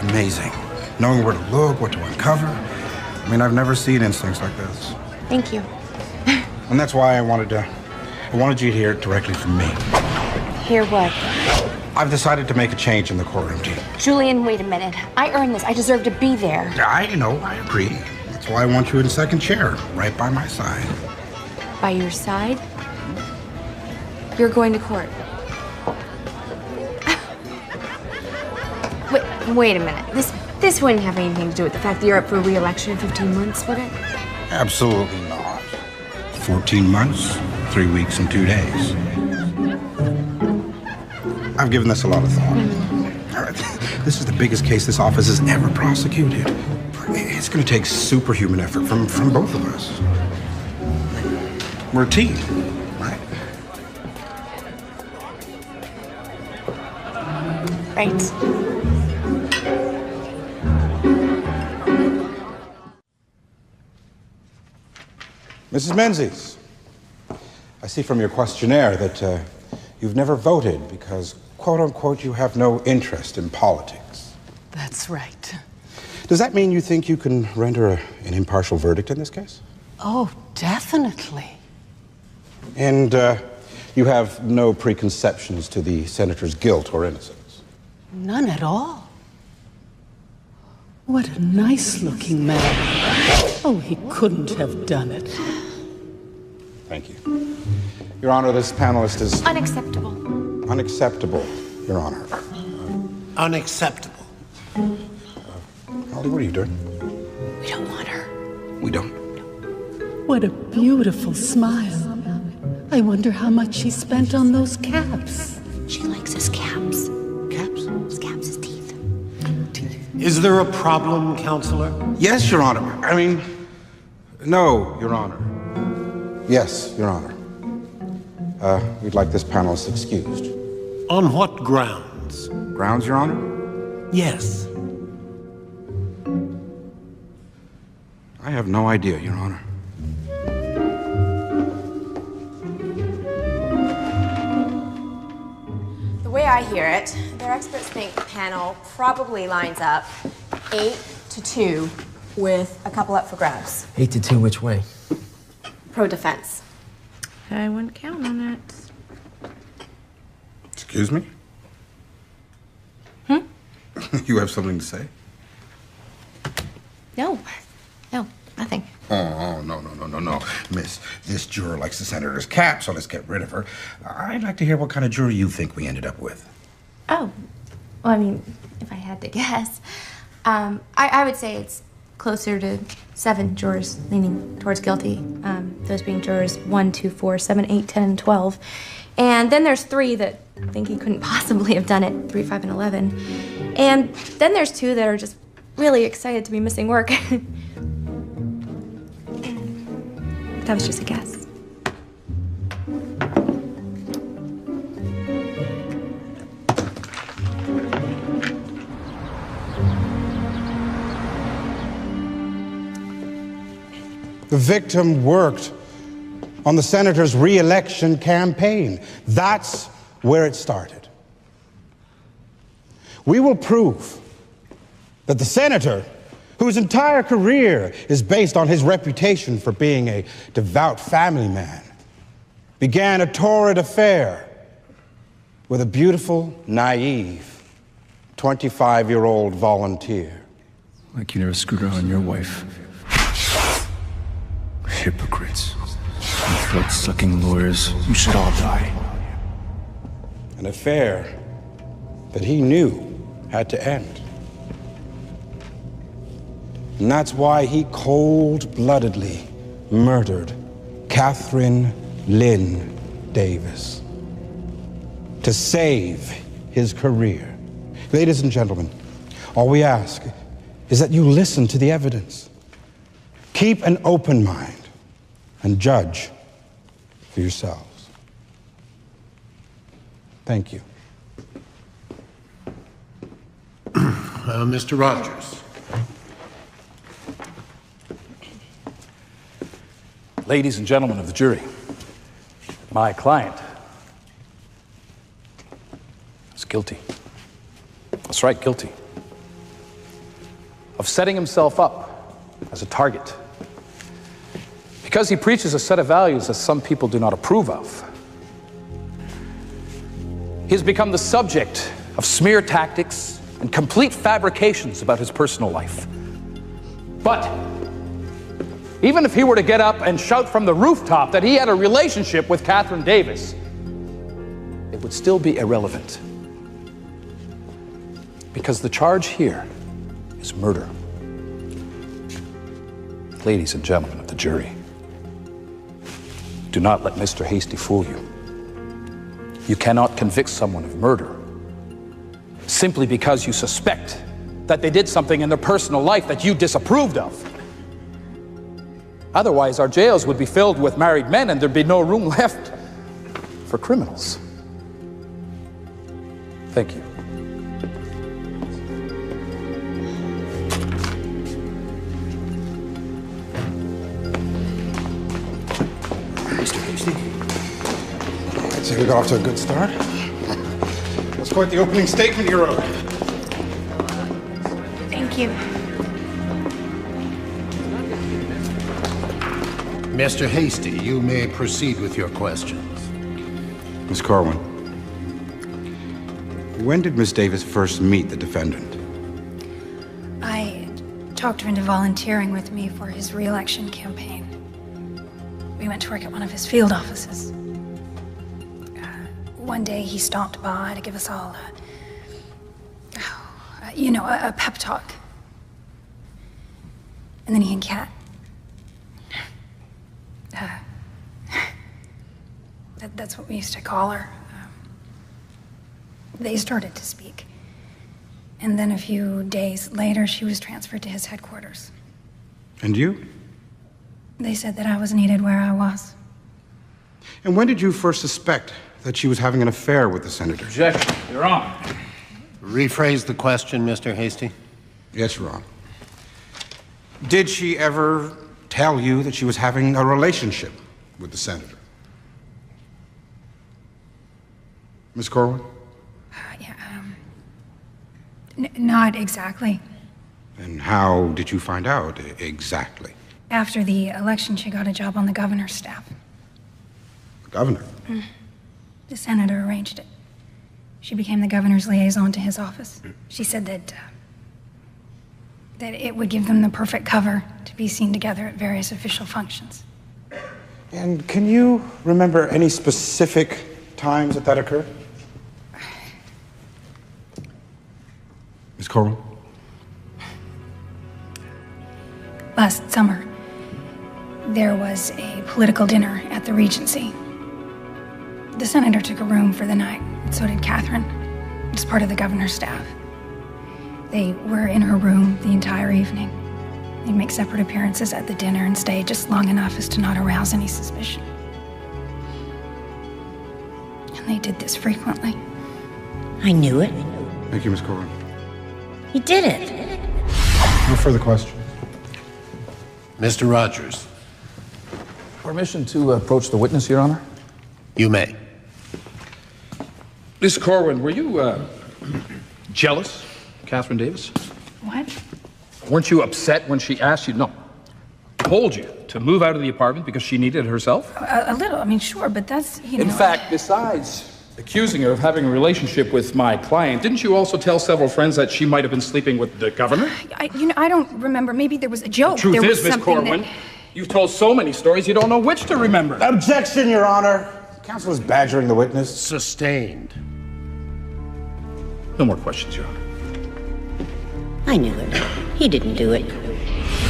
amazing. Knowing where to look, what to uncover. I mean, I've never seen instincts like this. Thank you. And that's why I wanted you to hear it directly from me. Hear what? I've decided to make a change in the courtroom team. Julian, wait a minute. I earned this. I deserve to be there. I know, I agree. That's why I want you in second chair, right by my side. By your side? You're going to court. Wait a minute. This wouldn't have anything to do with the fact that you're up for re-election in 15 months, would it? Absolutely not. 14 months, 3 weeks, and 2 days. I've given this a lot of thought. This is the biggest case this office has ever prosecuted. It's going to take superhuman effort from both of us. We're a team, right? Right. Mrs. Menzies, I see from your questionnaire that you've never voted because, quote unquote, you have no interest in politics. That's right. Does that mean you think you can render an impartial verdict in this case? Oh, definitely. And you have no preconceptions to the senator's guilt or innocence? None at all. What a nice-looking man. Oh, he couldn't have done it. Thank you. Your Honor, this panelist is... Unacceptable. Unacceptable, Your Honor. Unacceptable. Holly, what are you doing? We don't want her. We don't. What a beautiful smile. I wonder how much she spent on those caps. She likes his caps. Caps? His caps, his teeth. Is there a problem, Counselor? Yes, Your Honor. I mean, no, Your Honor. Yes, Your Honor. We'd like this panelist excused. On what grounds? Grounds, Your Honor? Yes. I have no idea, Your Honor. The way I hear it, their experts think the panel probably lines up 8-2 with a couple up for grabs. 8-2 which way? Pro-defense. I wouldn't count on it. Excuse me? You have something to say? No, nothing. Oh, no. Miss, this juror likes the senator's cap, so let's get rid of her. I'd like to hear what kind of jury you think we ended up with. Oh, well, I mean, if I had to guess, I would say it's closer to 7 jurors leaning towards guilty. Those being jurors 1, 2, 4, 7, 8, 10, and 12. And then there's 3 that think he couldn't possibly have done it, 3, 5, and 11. And then there's 2 that are just really excited to be missing work. That was just a guess. The victim worked on the senator's re-election campaign. That's where it started. We will prove that the senator, whose entire career is based on his reputation for being a devout family man, began a torrid affair with a beautiful, naive, 25-year-old volunteer. Like you never screwed around your wife. Hypocrites. throat-sucking lawyers. You should all die. An affair that he knew had to end. And that's why he cold-bloodedly murdered Catherine Lynn Davis to save his career. Ladies and gentlemen, all we ask is that you listen to the evidence. Keep an open mind and judge for yourselves. Thank you. Mr. Rogers. Ladies and gentlemen of the jury, my client is guilty. That's right, guilty. Of setting himself up as a target. Because he preaches a set of values that some people do not approve of. He has become the subject of smear tactics and complete fabrications about his personal life. But even if he were to get up and shout from the rooftop that he had a relationship with Catherine Davis, it would still be irrelevant. Because the charge here is murder. Ladies and gentlemen of the jury, do not let Mr. Hasty fool you. You cannot convict someone of murder simply because you suspect that they did something in their personal life that you disapproved of. Otherwise, our jails would be filled with married men and there'd be no room left for criminals. Thank you. Mr. Hasty. I'd say we got off to a good start. That's quite the opening statement you wrote. Thank you. Mr. Hasty, you may proceed with your questions. Miss Corwin, when did Miss Davis first meet the defendant? I talked her into volunteering with me for his re-election campaign. We went to work at one of his field offices. One day he stopped by to give us all a pep talk. And then he and Kat, that's what we used to call her. They started to speak. And then a few days later, she was transferred to his headquarters. And you? They said that I was needed where I was. And when did you first suspect that she was having an affair with the senator? Objection. You're on. Rephrase the question, Mr. Hasty. Yes, Your Honor. Did she ever tell you that she was having a relationship with the senator? Miss Corwin? Not exactly. And how did you find out exactly? After the election, she got a job on the governor's staff. The governor? The senator arranged it. She became the governor's liaison to his office. She said that it would give them the perfect cover to be seen together at various official functions. And can you remember any specific times that occurred? Miss Corwin? Last summer, there was a political dinner at the Regency. The senator took a room for the night, and so did Catherine, as part of the governor's staff. They were in her room the entire evening. They'd make separate appearances at the dinner and stay just long enough as to not arouse any suspicion. And they did this frequently. I knew it. Thank you, Miss Corwin. You did it. No further questions. Mr. Rogers. Permission to approach the witness, Your Honor? You may. Miss Corwin, were you jealous, Catherine Davis? What? Weren't you upset when she asked you, told you to move out of the apartment because she needed it herself? A little, I mean, sure, but that's, In fact, besides accusing her of having a relationship with my client, didn't you also tell several friends that she might have been sleeping with the governor? I don't remember. Maybe there was a joke. The truth there was is, Miss something Corwin, You've told so many stories you don't know which to remember. Objection, Your Honor. Counsel is badgering the witness. Sustained. No more questions, Your Honor. I knew it. He didn't do it.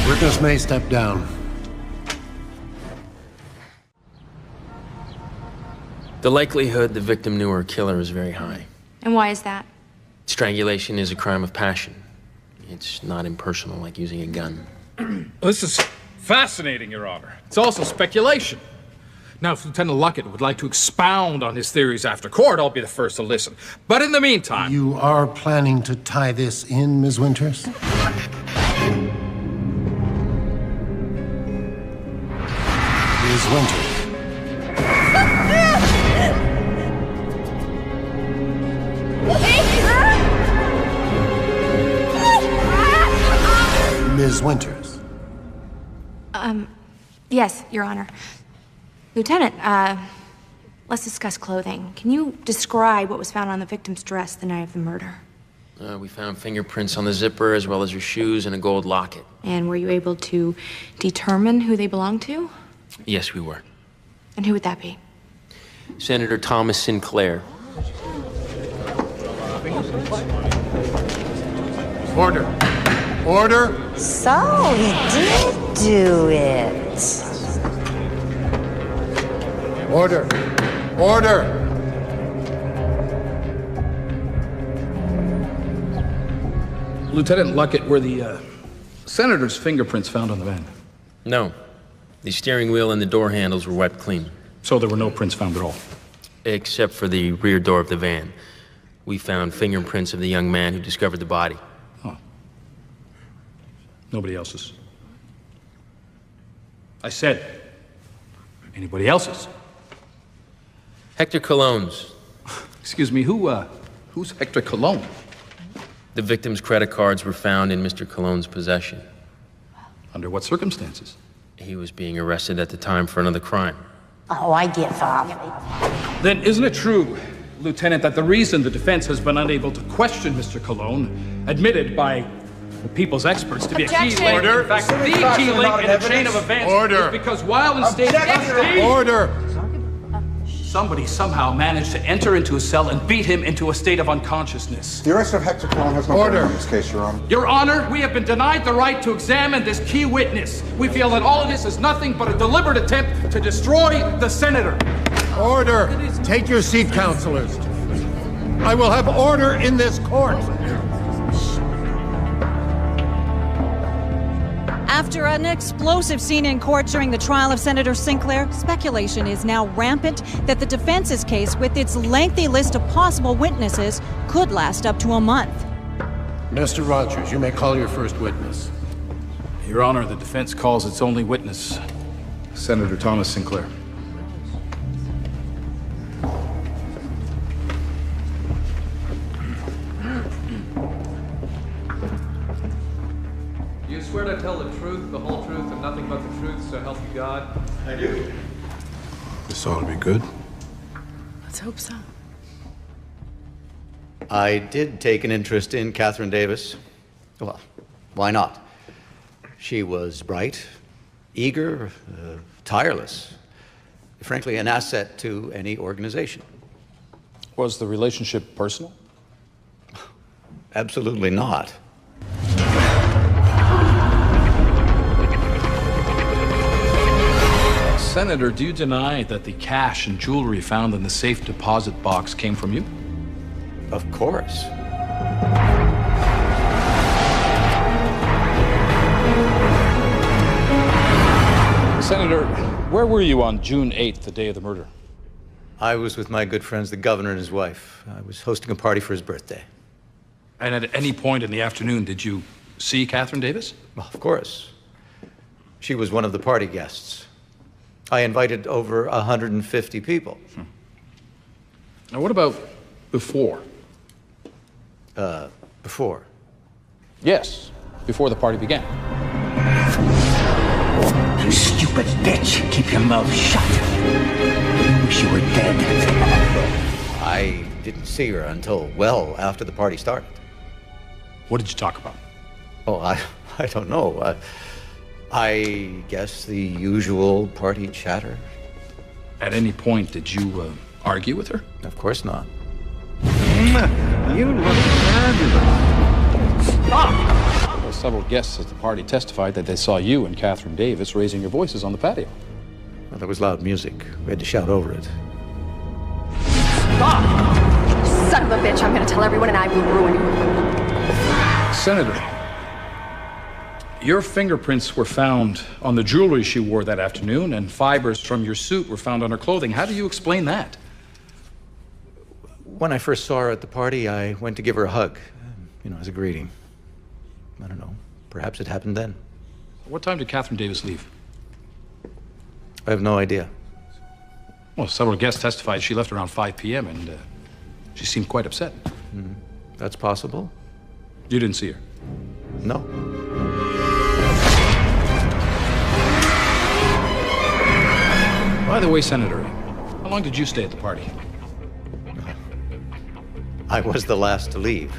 Witness may step down. The likelihood the victim knew her killer is very high. And why is that? Strangulation is a crime of passion. It's not impersonal like using a gun. This is fascinating, Your Honor. It's also speculation. Now, if Lieutenant Luckett would like to expound on his theories after court, I'll be the first to listen. But in the meantime... You are planning to tie this in, Ms. Winters? Ms. Winters. Ms. Winters. Yes, Your Honor. Lieutenant, let's discuss clothing. Can you describe what was found on the victim's dress the night of the murder? We found fingerprints on the zipper as well as her shoes and a gold locket. And were you able to determine who they belonged to? Yes, we were. And who would that be? Senator Thomas Sinclair. Order. Order. So he did do it. Order. Order. Lieutenant Luckett, were the senator's fingerprints found on the van? No. The steering wheel and the door handles were wiped clean. So there were no prints found at all? Except for the rear door of the van. We found fingerprints of the young man who discovered the body. Huh. Nobody else's? I said, anybody else's? Hector Cologne's. Excuse me, who's Hector Cologne? The victim's credit cards were found in Mr. Cologne's possession. Under what circumstances? He was being arrested at the time for another crime. Oh, I give up. Then isn't it true, Lieutenant, that the reason the defense has been unable to question Mr. Cologne, admitted by the people's experts to be a key link, Order. in fact, the key link in a chain of events, is because while in state custody, Order. somebody somehow managed to enter into his cell and beat him into a state of unconsciousness. The arrest of Hector Cologne has no bearing on this case, Your Honor. Your Honor, we have been denied the right to examine this key witness. We feel that all of this is nothing but a deliberate attempt to destroy the senator. Order. Take your seat, counselors. I will have order in this court. After an explosive scene in court during the trial of Senator Sinclair, speculation is now rampant that the defense's case, with its lengthy list of possible witnesses, could last up to a month. Mr. Rogers, you may call your first witness. Your Honor, the defense calls its only witness, Senator Thomas Sinclair. You swear to tell the truth, the whole truth, and nothing but the truth, so help you God? I do. This ought to be good. Let's hope so. I did take an interest in Catherine Davis. Well, why not? She was bright, eager, tireless. Frankly, an asset to any organization. Was the relationship personal? Absolutely not. Senator, do you deny that the cash and jewelry found in the safe deposit box came from you? Of course. Senator, where were you on June 8th, the day of the murder? I was with my good friends, the governor and his wife. I was hosting a party for his birthday. And at any point in the afternoon, did you see Catherine Davis? Well, of course. She was one of the party guests. I invited over 150 people. Now, what about before? Before? Yes, before the party began. You stupid bitch! Keep your mouth shut. Wish you were dead. I didn't see her until well after the party started. What did you talk about? Oh, I don't know. I guess the usual party chatter. At any point, did you argue with her? Of course not. You look fabulous. Stop! Well, several guests at the party testified that they saw you and Catherine Davis raising your voices on the patio. Well, there was loud music. We had to shout over it. Stop! Son of a bitch, I'm gonna tell everyone and I will ruin you. Senator, your fingerprints were found on the jewelry she wore that afternoon, and fibers from your suit were found on her clothing. How do you explain that? When I first saw her at the party, I went to give her a hug, as a greeting. I don't know. Perhaps it happened then. What time did Catherine Davis leave? I have no idea. Well, several guests testified she left around 5 p.m. and she seemed quite upset. That's possible. You didn't see her? No. By the way, Senator, how long did you stay at the party? I was the last to leave.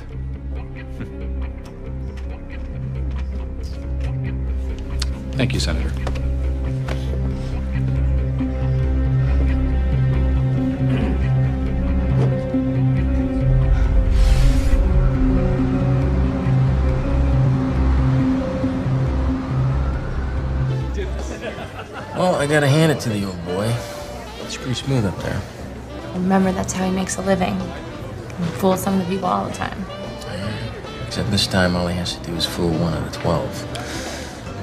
Thank you, Senator. Well, I gotta hand it to the old boy. It's pretty smooth up there. Remember, that's how he makes a living. He fools some of the people all the time. Except this time, all he has to do is fool 1 out of 12.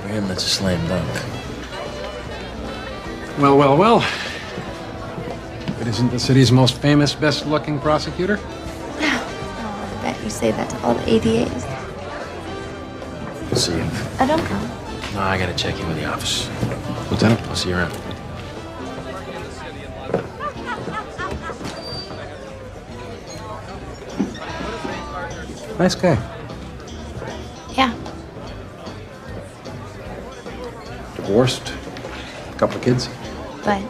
For him, that's a slam dunk. Well, well, well. It isn't the city's most famous, best-looking prosecutor? Oh, I bet you say that to all the ADAs. We'll see you. I don't know. No, I gotta check in with the office. Lieutenant? I'll see you around. Nice guy. Yeah. Divorced. A couple of kids. But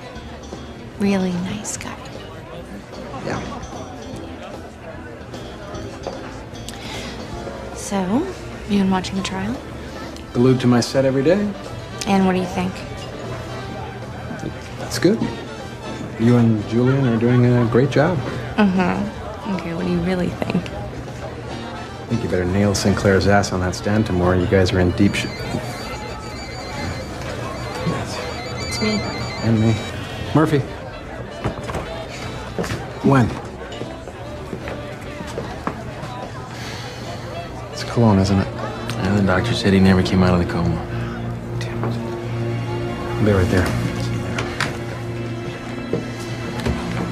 really nice guy. Yeah. So, you been watching the trial? Glued to my set every day. And what do you think? That's good. You and Julian are doing a great job. Okay, what do you really think? I think you better nail Sinclair's ass on that stand tomorrow. You guys are in deep shit. It's me. And me. Murphy. When? It's cologne, isn't it? And the doctor said he never came out of the coma. Damn it. I'll be right there.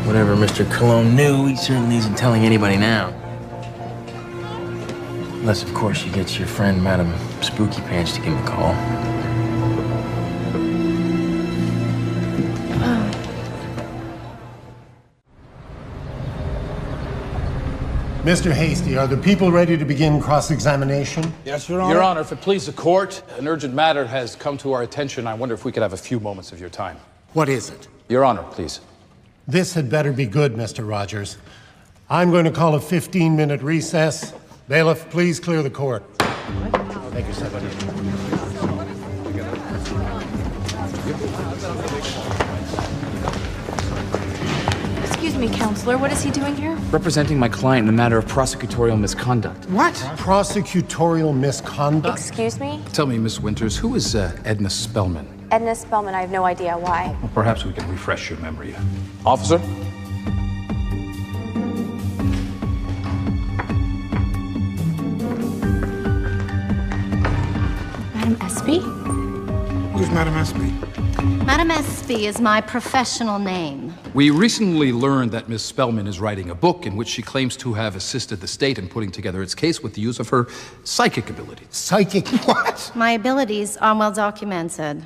Whatever Mr. Cologne knew, he certainly isn't telling anybody now. Unless, of course, you get your friend, Madam Spooky Pants, to give him a call. Mr. Hasty, are the people ready to begin cross-examination? Yes, Your Honor. Your Honor, if it please the court, an urgent matter has come to our attention. I wonder if we could have a few moments of your time. What is it? Your Honor, please. This had better be good, Mr. Rogers. I'm going to call a 15-minute recess. Bailiff, please clear the court. Thank you, sir. Excuse me, counselor, what is he doing here? Representing my client in a matter of prosecutorial misconduct. What? Prosecutorial misconduct? Excuse me? Tell me, Miss Winters, who is Edna Spellman? Edna Spellman, I have no idea why. Well, perhaps we can refresh your memory. Officer? Madam Espy? Who's Madam Espy? Madam Espy is my professional name. We recently learned that Miss Spellman is writing a book in which she claims to have assisted the state in putting together its case with the use of her psychic abilities. Psychic what? My abilities are well documented.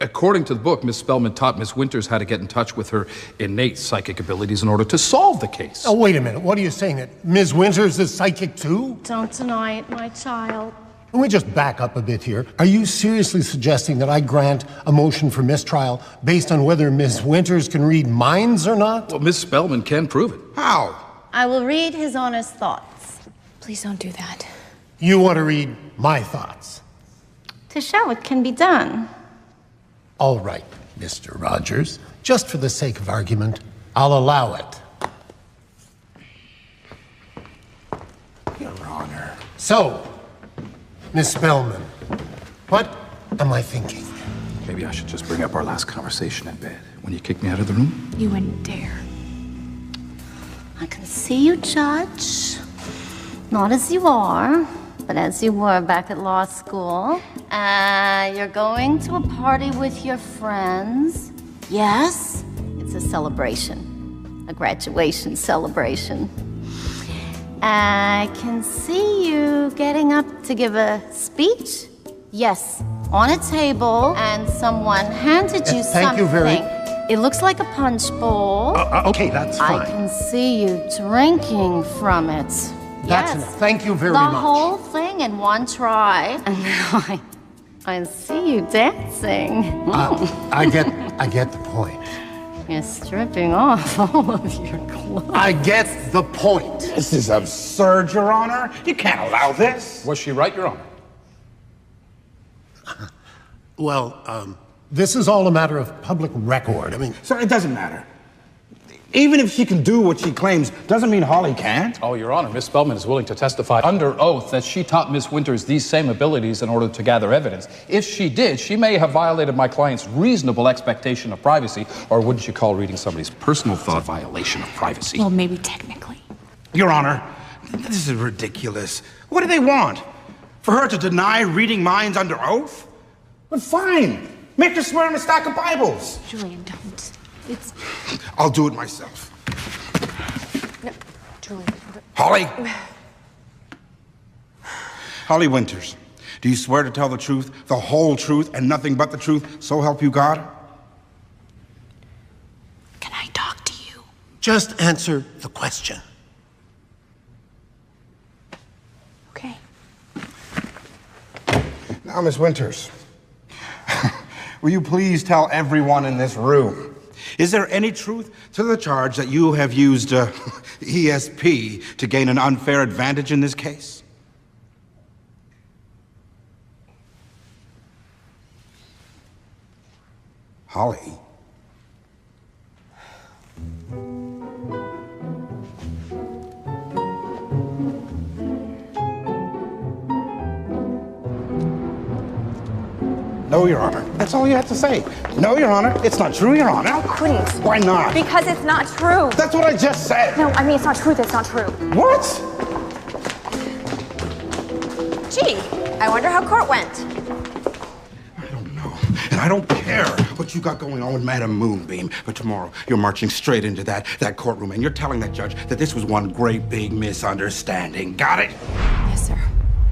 According to the book, Miss Spellman taught Miss Winters how to get in touch with her innate psychic abilities in order to solve the case. Oh, wait a minute. What are you saying? That Ms. Winters is psychic too? Don't deny it, my child. Can we just back up a bit here? Are you seriously suggesting that I grant a motion for mistrial based on whether Ms. Winters can read minds or not? Well, Miss Spellman can prove it. How? I will read his honest thoughts. Please don't do that. You want to read my thoughts? to show it can be done. All right, Mr. Rogers. Just for the sake of argument, I'll allow it. Your Honor. So, Miss Spellman, what am I thinking? Maybe I should just bring up our last conversation in bed when you kicked me out of the room. You wouldn't dare. I can see you, Judge. Not as you are, but as you were back at law school. You're going to a party with your friends. Yes, it's a celebration, a graduation celebration. I can see you getting up to give a speech. Yes, on a table, and someone handed you something. Thank you very... It looks like a punch bowl. Okay, that's fine. I can see you drinking from it. That's Yes. enough. Thank you very The much. whole thing in one try. And now I see you dancing. I get the point. You're stripping off all of your clothes. I get the point. This is absurd, Your Honor. You can't allow this. Was she right, Your Honor? Well, this is all a matter of public record. I mean... Sir, it doesn't matter. Even if she can do what she claims, doesn't mean Holly can't. Oh, Your Honor, Miss Spellman is willing to testify under oath that she taught Miss Winters these same abilities in order to gather evidence. If she did, she may have violated my client's reasonable expectation of privacy, or wouldn't you call reading somebody's personal thought a violation of privacy? Well, maybe technically. Your Honor, this is ridiculous. What do they want? For her to deny reading minds under oath? Well, fine. Make her swear on a stack of Bibles. Julian, don't. It's... I'll do it myself. No, Julian. Holly! Holly Winters, do you swear to tell the truth, the whole truth, and nothing but the truth, so help you God? Can I talk to you? Just answer the question. Okay. Now, Miss Winters, will you please tell everyone in this room, is there any truth to the charge that you have used ESP to gain an unfair advantage in this case? Holly. No, Your Honor. That's all you have to say. No, Your Honor. It's not true, Your Honor. I couldn't. Why not? Because it's not true. That's what I just said. No, I mean, it's not true. That's not true. What? Gee, I wonder how court went. And I don't care what you got going on with Madam Moonbeam, but tomorrow you're marching straight into that courtroom and you're telling that judge that this was one great big misunderstanding. Got it? Yes, sir.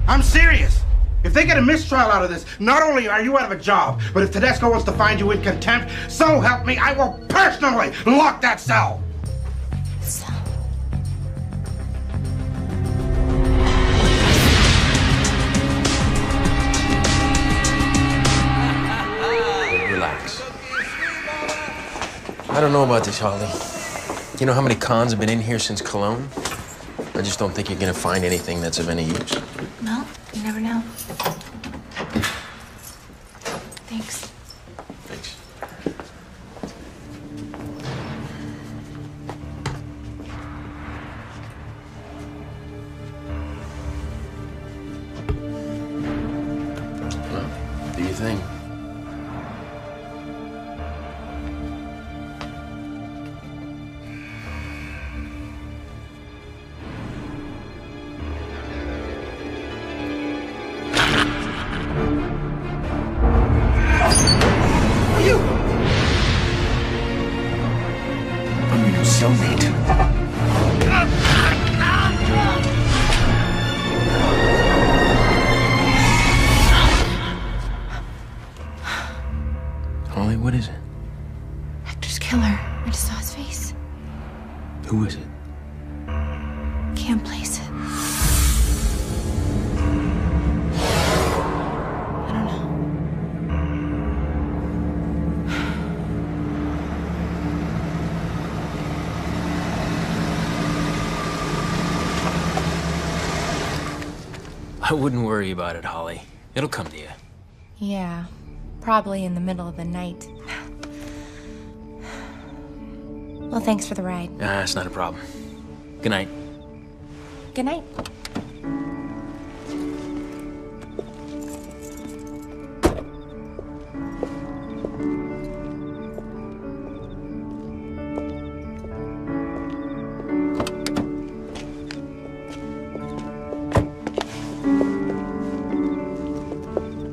I'm serious. If they get a mistrial out of this, not only are you out of a job, but if Tedesco wants to find you in contempt, so help me, I will personally lock that cell. Relax. I don't know about this, Holly. You know how many cons have been in here since Cologne? I just don't think you're gonna find anything that's of any use. Well, you never know. Thanks. Thanks. Well, do your thing. Cellmate. Holly, what is it? Hector's killer. I just saw his face. Who is it? Can't place it. I don't know. I wouldn't worry about it, Holly. It'll come to you. Yeah, probably in the middle of the night. Well, thanks for the ride. It's not a problem. Good night. Good night.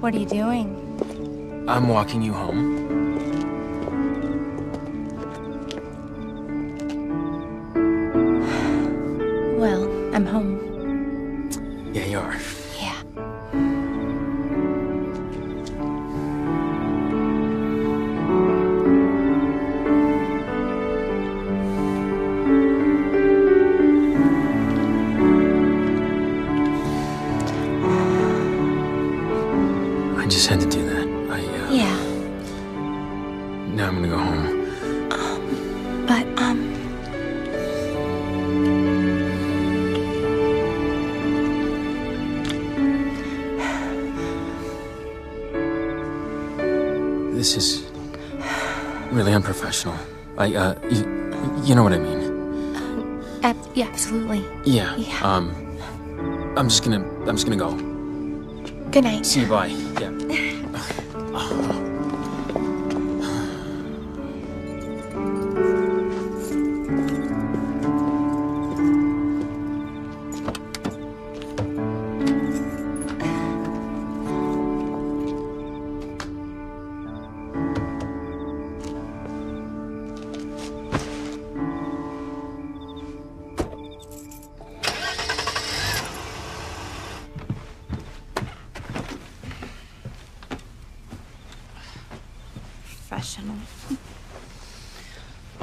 What are you doing? I'm walking you home. Well, I'm home. Yeah, you are. Yeah. I just had to do that. Yeah. Now I'm gonna go home. But, This is really unprofessional. You know what I mean. Yeah, absolutely. Yeah. Yeah. I'm just gonna go. Good night. See you, bye. Yeah. Professional. I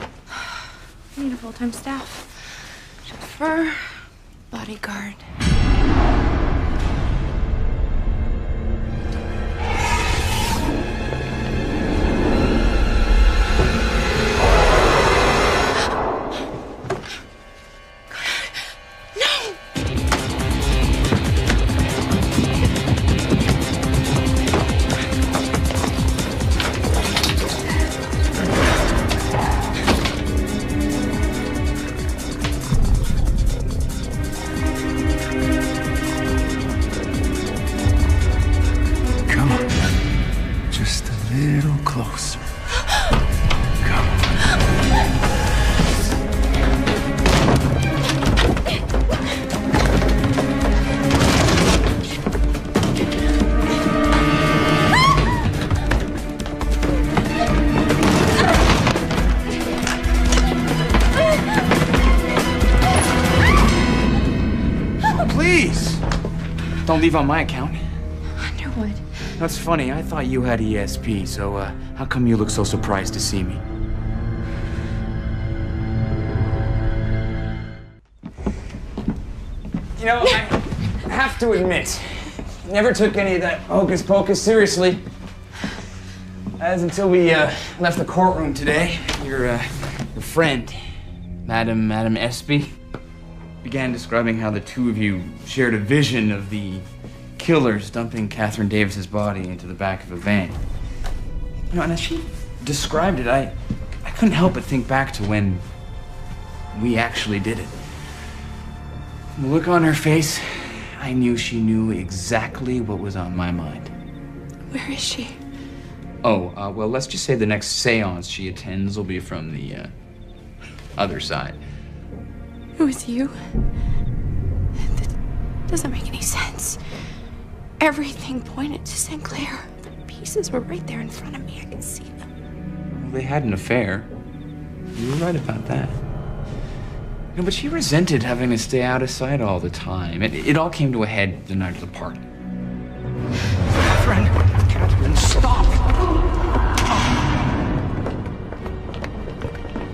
need a full-time staff. Chauffeur, bodyguard. closer. Please! Don't leave on my account. Underwood. That's funny. I thought you had ESP, so how come you look so surprised to see me? You know, I have to admit, never took any of that hocus pocus seriously. As until we left the courtroom today, your friend, Madam Espy, began describing how the two of you shared a vision of the killers dumping Catherine Davis's body into the back of a van. You know, and as she described it, I couldn't help but think back to when we actually did it. The look on her face, I knew she knew exactly what was on my mind. Where is she? Oh, well, let's just say the next seance she attends will be from the other side. It was you? That doesn't make any sense. Everything pointed to Sinclair. The pieces were right there in front of me. I could see them. Well, they had an affair. You were right about that. No, but she resented having to stay out of sight all the time. It all came to a head the night of the party. Catherine, stop!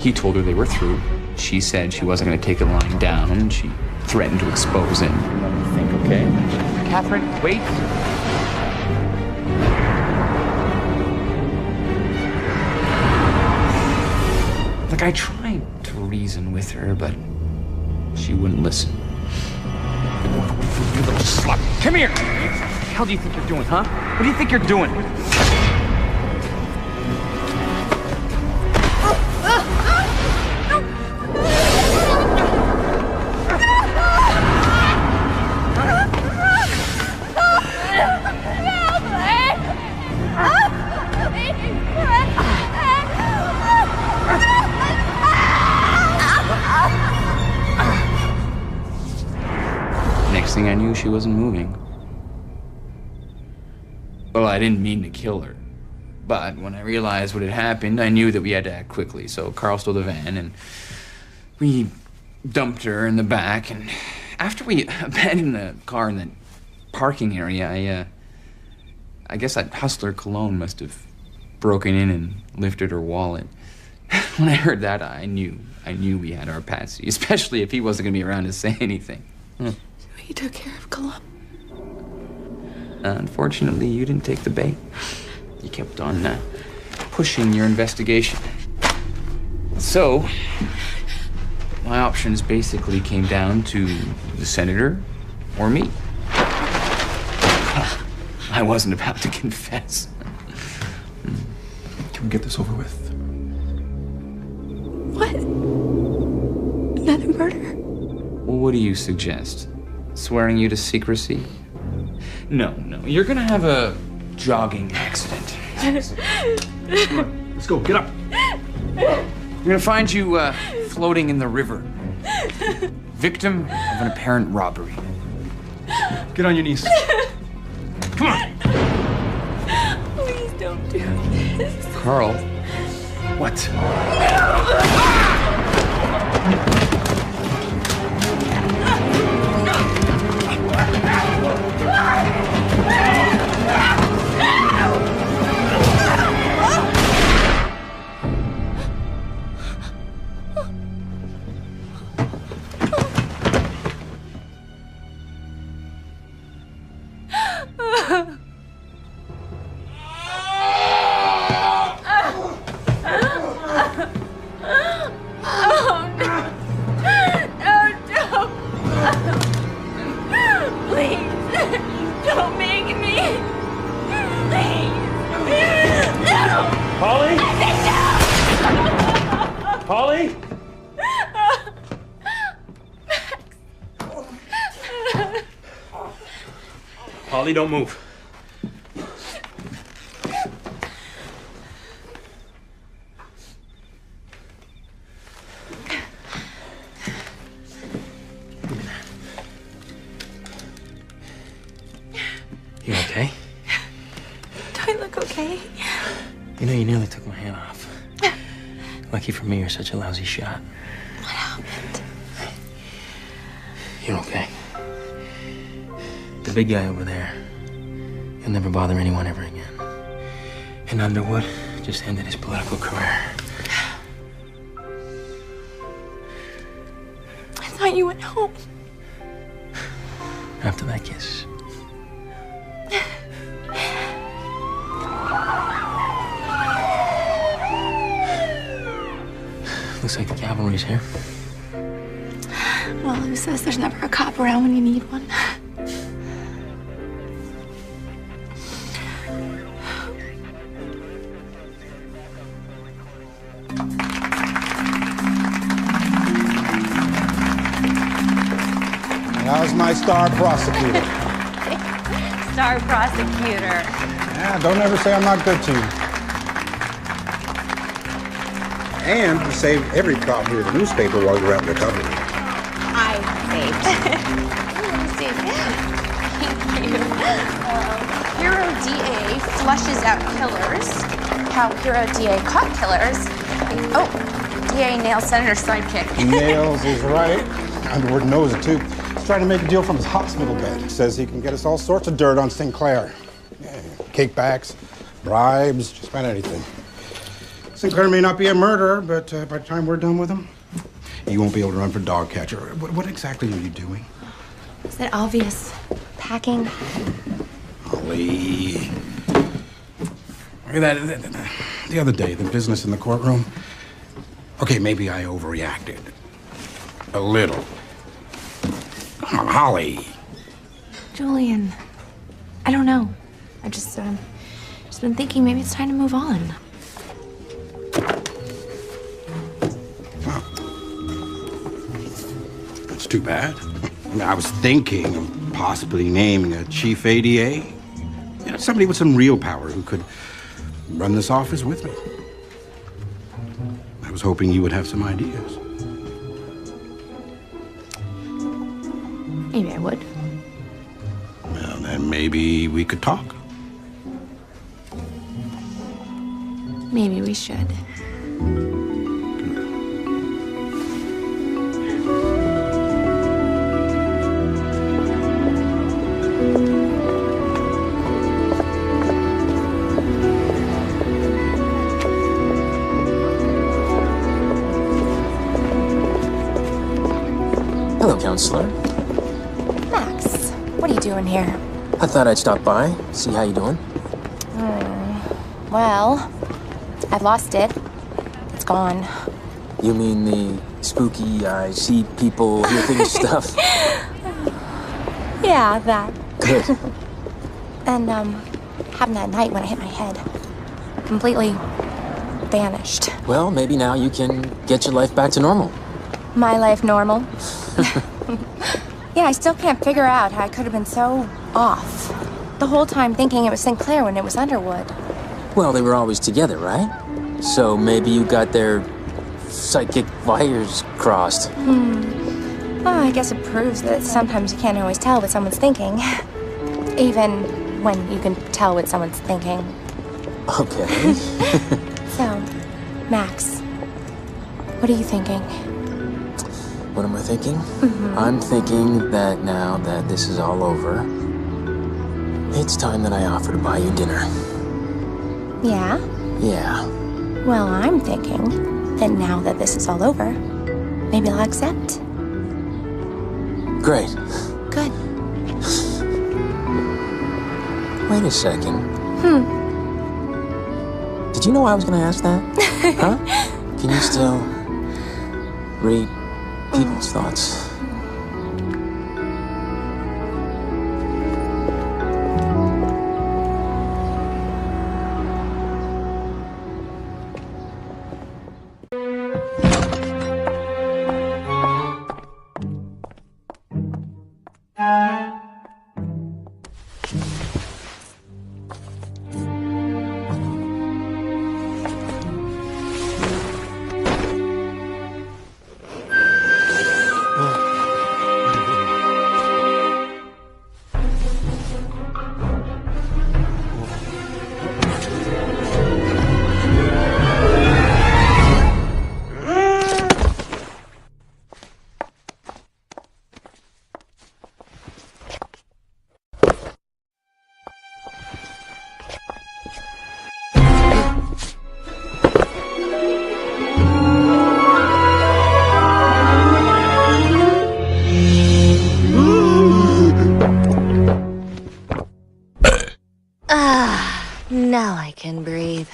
He told her they were through. She said she wasn't going to take it lying down. She threatened to expose him. Let me think, okay? Catherine, wait. Like, I tried to reason with her, but she wouldn't listen. You little slut. Come here! hell do you think you're doing, huh? What do you think you're doing? Next thing I knew, she wasn't moving. Well, I didn't mean to kill her. But when I realized what had happened, I knew that we had to act quickly. So Carl stole the van, and we dumped her in the back. And after we abandoned the car in the parking area, I guess that hustler Cologne must have broken in and lifted her wallet. When I heard that, I knew we had our Patsy, especially if he wasn't going to be around to say anything. So he took care of Cologne. Unfortunately, you didn't take the bait. You kept on pushing your investigation. So, my options basically came down to the senator or me. I wasn't about to confess. Can we get this over with? What? Another murder? Well, what do you suggest? Swearing you to secrecy? No. You're gonna have a jogging accident. Come on, let's go. Get up. We're gonna find you floating in the river. Victim of an apparent robbery. Get on your knees. Come on. Please don't do this. Carl. What? Holly, don't move. You okay? Do I look okay? You know, you nearly took my hand off. Lucky for me, you're such a lousy shot. What happened? You're okay. The big guy over there, he'll never bother anyone ever again. And Underwood just ended his political career. I thought you went home. After that kiss. Looks like the cavalry's here. Well, who says there's never a cop around when you need one? How's my star prosecutor? Star prosecutor. Yeah, don't ever say I'm not good to you. And you saved every problem here at the newspaper while you were out recovery. I saved. Thank you. Hero DA flushes out killers. How Hero DA caught killers. Oh, DA nails Senator's sidekick. Nails is right. Underwood knows it, too. He's trying to make a deal from his hospital bed. He says he can get us all sorts of dirt on Sinclair. Yeah, kickbacks, bribes, just about anything. Sinclair may not be a murderer, but by the time we're done with him, you won't be able to run for dog catcher. What exactly are you doing? Is that obvious? Packing? Holly. Look at that. The other day, the business in the courtroom. Okay, maybe I overreacted. A little. Come on, Holly. Julian. I don't know. I just been thinking maybe it's time to move on. That's too bad. I mean, I was thinking of possibly naming a chief ADA. You know, somebody with some real power who could run this office with me. I was hoping you would have some ideas. Maybe I would. Well, then maybe we could talk. Maybe we should. Hello, counselor. Max, what are you doing here? I thought I'd stop by, see how you doing. Well, I've lost it. It's gone. You mean the spooky, I see people, hear things stuff? Yeah, that. Good. And, happened that night when I hit my head. Completely vanished. Well, maybe now you can get your life back to normal. My life normal. Yeah, I still can't figure out how I could have been so off. The whole time thinking it was Sinclair when it was Underwood. Well, they were always together, right? So maybe you got their psychic wires crossed. Well, I guess it proves that sometimes you can't always tell what someone's thinking. Even when you can tell what someone's thinking. Okay. So, Max, what are you thinking? What am I thinking? I'm thinking that now that this is all over, it's time that I offer to buy you dinner. Yeah? Yeah. Well, I'm thinking that now that this is all over, maybe I'll accept. Great. Good. Wait a second. Did you know I was going to ask that? Huh? Can you still read people's thoughts? Now I can breathe.